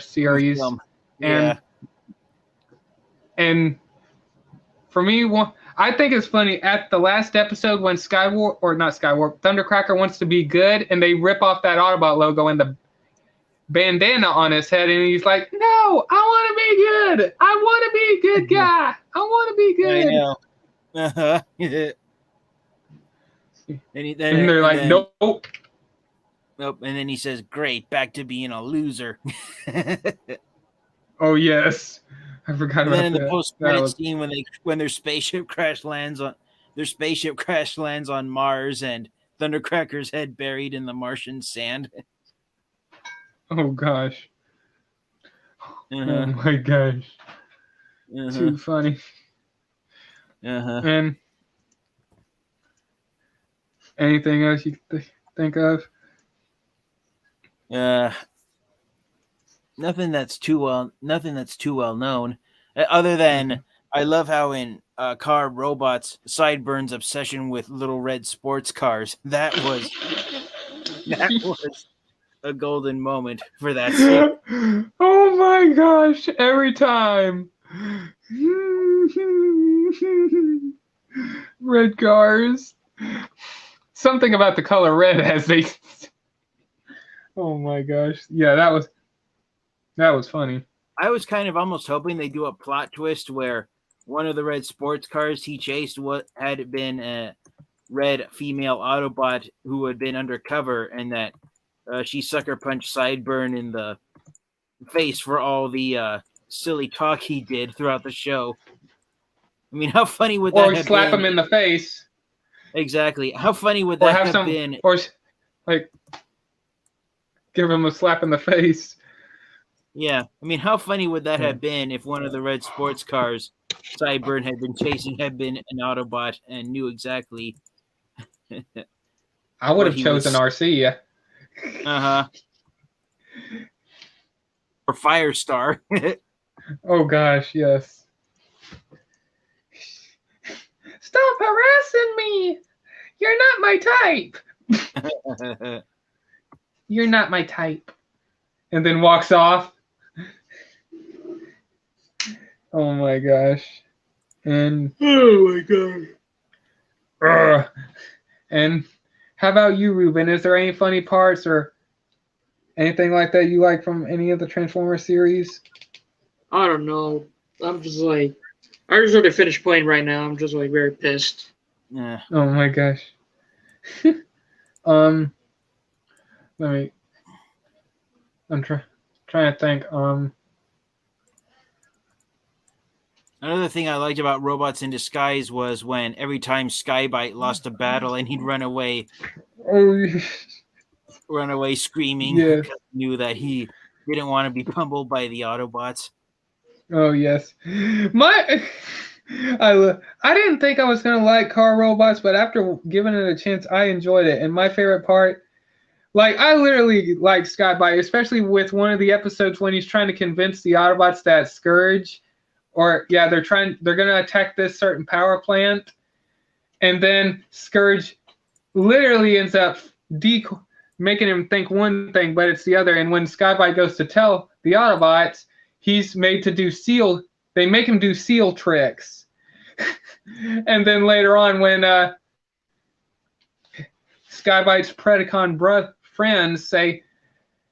Speaker 1: series.
Speaker 3: Yeah.
Speaker 1: And for me, I think it's funny at the last episode when Thundercracker wants to be good, and they rip off that Autobot logo and the bandana on his head, and he's like, "No, I want to be good. I want to be a good guy. I want to be good."
Speaker 3: I know. Uh-huh. and
Speaker 1: they're like, "Nope."
Speaker 3: Nope. And then he says, "Great, back to being a loser."
Speaker 1: Oh yes, I forgot about that.
Speaker 3: And then in the post-credit scene when their spaceship crash lands on Mars, and Thundercracker's head buried in the Martian sand.
Speaker 1: Oh gosh.
Speaker 3: Uh-huh.
Speaker 1: Oh my gosh.
Speaker 3: Uh-huh.
Speaker 1: Too funny.
Speaker 3: Uh-huh.
Speaker 1: And anything else you can think of?
Speaker 3: Nothing that's too well known. Other than I love how in Car Robots, Sideburns' obsession with little red sports cars. That was a golden moment for that scene.
Speaker 1: Oh my gosh, every time. Red cars. Something about the color red as they. Oh my gosh. Yeah, that was funny.
Speaker 3: I was kind of almost hoping they do a plot twist where one of the red sports cars he chased had been a red female Autobot who had been undercover, and that she sucker punched Sideburn in the face for all the silly talk he did throughout the show. I mean, how funny would that have been?
Speaker 1: Or slap him in the face.
Speaker 3: Exactly. How funny would that have been?
Speaker 1: Or like give him a slap in the face.
Speaker 3: Yeah. I mean, how funny would that have been if one of the red sports cars Sideburn had been chasing had been an Autobot and knew exactly?
Speaker 1: I would have chosen RC.
Speaker 3: Uh-huh. Or Firestar.
Speaker 1: Oh gosh, yes. Stop harassing me! You're not my type. You're not my type. And then walks off. Oh my gosh. And
Speaker 2: Oh my god.
Speaker 1: And how about you, Ruben? Is there any funny parts or anything like that you like from any of the Transformers series?
Speaker 2: I don't know. I'm just like, I just want to finish playing right now. I'm just like very pissed.
Speaker 3: Yeah.
Speaker 1: Oh my gosh. I'm trying to think.
Speaker 3: Another thing I liked about Robots in Disguise was when every time Skybite lost a battle and he'd run away screaming.
Speaker 1: Yeah.
Speaker 3: Because he knew that he didn't want to be pummeled by the Autobots.
Speaker 1: Oh yes. I didn't think I was gonna like Car Robots, but after giving it a chance, I enjoyed it. And my favorite part, like I literally like Skybite, especially with one of the episodes when he's trying to convince the Autobots that Scourge, they're gonna attack this certain power plant, and then Scourge literally ends up making him think one thing, but it's the other. And when Skybite goes to tell the Autobots, he's made to do they make him do seal tricks. And then later on, when Skybite's Predacon friends say,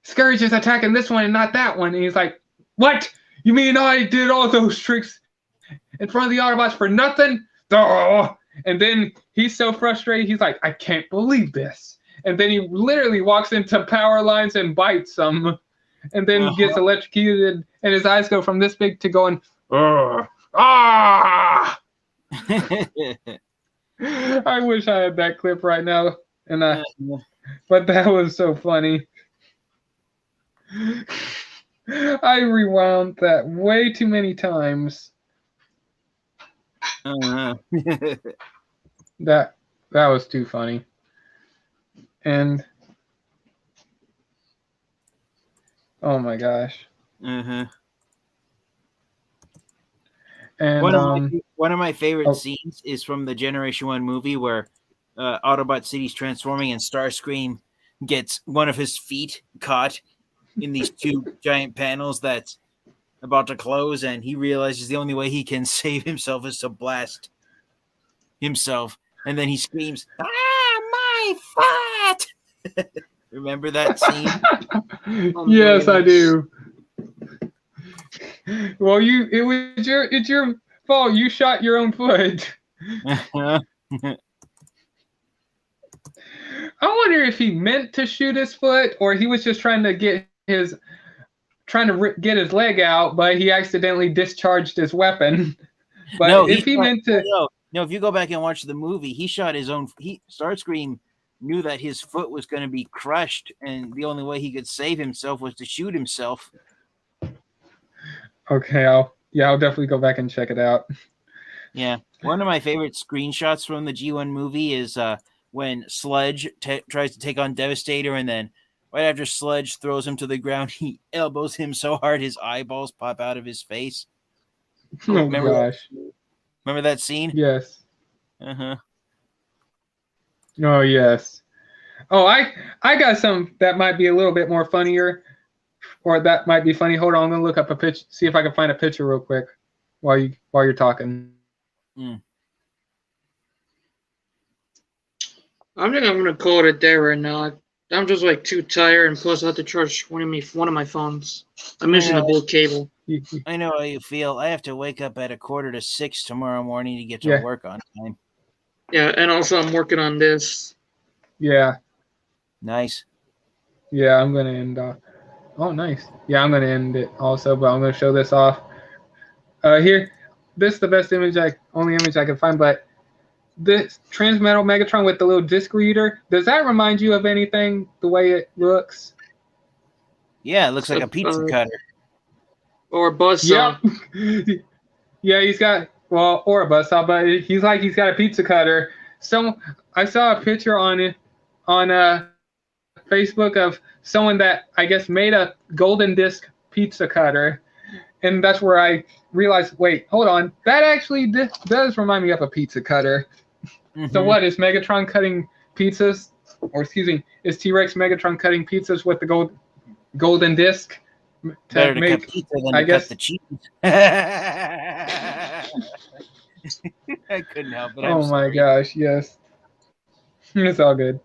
Speaker 1: Scourge is attacking this one and not that one, and he's like, what? You mean I did all those tricks in front of the Autobots for nothing? Oh! And then he's so frustrated, he's like, I can't believe this. And then he literally walks into power lines and bites them. And then gets electrocuted, and his eyes go from this big to going, ah! I wish I had that clip right now. But that was so funny. I rewound that way too many times. That was too funny. And oh my gosh.
Speaker 3: And one of my favorite scenes is from the Generation 1 movie where Autobot City's transforming and Starscream gets one of his feet caught in these two giant panels that's about to close, and he realizes the only way he can save himself is to blast himself, and then he screams, my foot! Remember that scene?
Speaker 1: Yes, I do. Well, it's your fault. You shot your own foot. I wonder if he meant to shoot his foot, or he was just trying to get his leg out, but he accidentally discharged his weapon. But
Speaker 3: no,
Speaker 1: if he meant to,
Speaker 3: no, if you go back and watch the movie, he shot his own. Starscream knew that his foot was going to be crushed, and the only way he could save himself was to shoot himself.
Speaker 1: Okay, I'll definitely go back and check it out.
Speaker 3: Yeah, one of my favorite screenshots from the G1 movie is when Sludge tries to take on Devastator, and then right after Sludge throws him to the ground, he elbows him so hard his eyeballs pop out of his face.
Speaker 1: Gosh.
Speaker 3: Remember that scene?
Speaker 1: Yes.
Speaker 3: Uh-huh.
Speaker 1: Oh, yes. Oh, I got some that might be a little bit more funnier, or that might be funny. Hold on, I'm going to look up a picture, see if I can find a picture real quick while you're talking.
Speaker 2: I think I'm gonna call it a day right now. I'm just like too tired, and plus I have to charge one of my phones. I'm missing a blue cable.
Speaker 3: I know how you feel. I have to wake up at 5:45 tomorrow morning to get to work on time.
Speaker 2: Yeah, and also I'm working on this.
Speaker 1: Yeah.
Speaker 3: Nice.
Speaker 1: Yeah, I'm gonna end off. Oh, nice. Yeah, I'm gonna end it also, but I'm gonna show this off. Here, this is the best only image I can find, but this Transmetal Megatron with the little disc reader, does that remind you of anything, the way it looks?
Speaker 3: Yeah, it looks like a pizza cutter.
Speaker 2: Or a buzzsaw.
Speaker 1: Yep. Yeah, he's got, or a buzzsaw, but he's got a pizza cutter. I saw a picture on Facebook of someone that I guess made a golden disc pizza cutter. And that's where I realized, wait, hold on. That actually does remind me of a pizza cutter. Mm-hmm. So what, is Megatron cutting pizzas? Or excuse me, is T-Rex Megatron cutting pizzas with the golden disc?
Speaker 3: Better to cut pizza than to cut the cheese. I couldn't help it.
Speaker 1: Oh my gosh, yes. It's all good.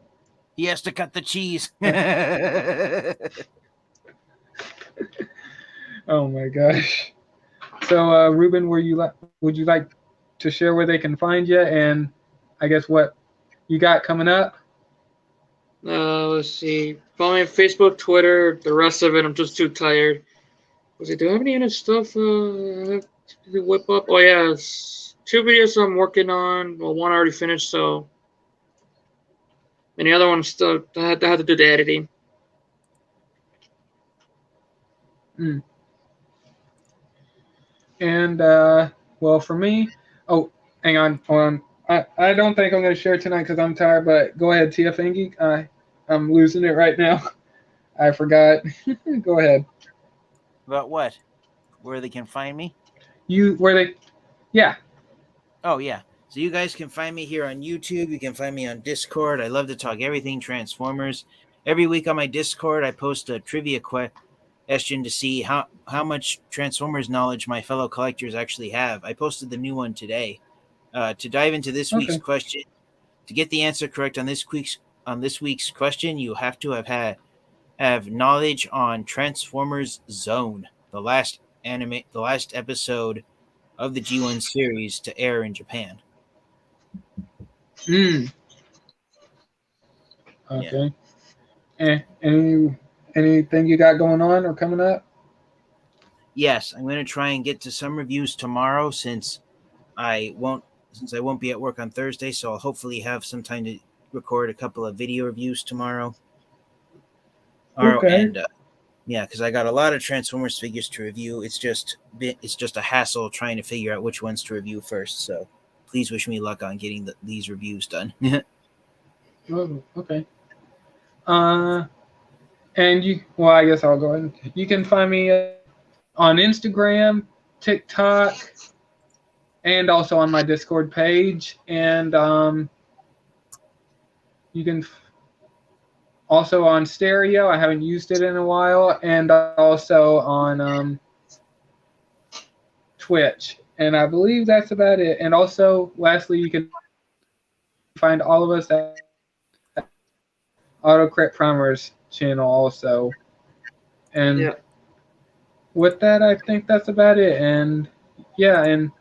Speaker 3: He has to cut the cheese.
Speaker 1: Oh my gosh. So, Ruben, would you like to share where they can find you, and I guess what you got coming up?
Speaker 2: Let's see. Follow me on Facebook, Twitter. The rest of it, I'm just too tired. Do I have any other stuff I have to whip up? Oh yeah, 2 videos I'm working on. Well, one I already finished, so. And the other one still I had to do the editing.
Speaker 1: And well, for me, hang on, hold on. I don't think I'm going to share tonight because I'm tired. But go ahead, TF Angie. I'm losing it right now. I forgot. Go ahead.
Speaker 3: About what? Where they can find me?
Speaker 1: Yeah.
Speaker 3: Oh yeah. So you guys can find me here on YouTube. You can find me on Discord. I love to talk everything Transformers. Every week on my Discord, I post a trivia question to see how much Transformers knowledge my fellow collectors actually have. I posted the new one today. To dive into this week's question, to get the answer correct on this week's question, you have to have knowledge on Transformers Zone, the last episode of the G1 series to air in Japan.
Speaker 1: Mm. Okay. Anything you got going on or coming up?
Speaker 3: Yes, I'm going to try and get to some reviews tomorrow since I won't be at work on Thursday, so I'll hopefully have some time to record a couple of video reviews tomorrow.
Speaker 1: Okay.
Speaker 3: And yeah, because I got a lot of Transformers figures to review. It's just a hassle trying to figure out which ones to review first. So please wish me luck on getting these reviews done.
Speaker 1: Oh, okay. And I guess I'll go ahead. You can find me on Instagram, TikTok, and also on my Discord page. And you can also on Stereo. I haven't used it in a while, and also on Twitch. And I believe that's about it. And also, lastly, you can find all of us at AutoCrit Primers channel also. And
Speaker 2: Yeah.
Speaker 1: with that, I think that's about it. And yeah, and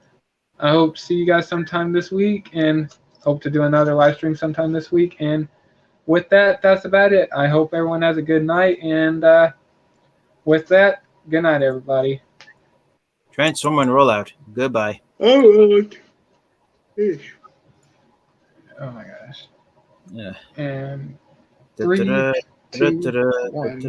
Speaker 1: I hope to see you guys sometime this week, and hope to do another live stream sometime this week. And with that, that's about it. I hope everyone has a good night. And with that, good night, everybody.
Speaker 3: Transformer and rollout. Goodbye.
Speaker 2: All right.
Speaker 1: Oh my gosh.
Speaker 3: Yeah.
Speaker 1: And 3, 2, 1.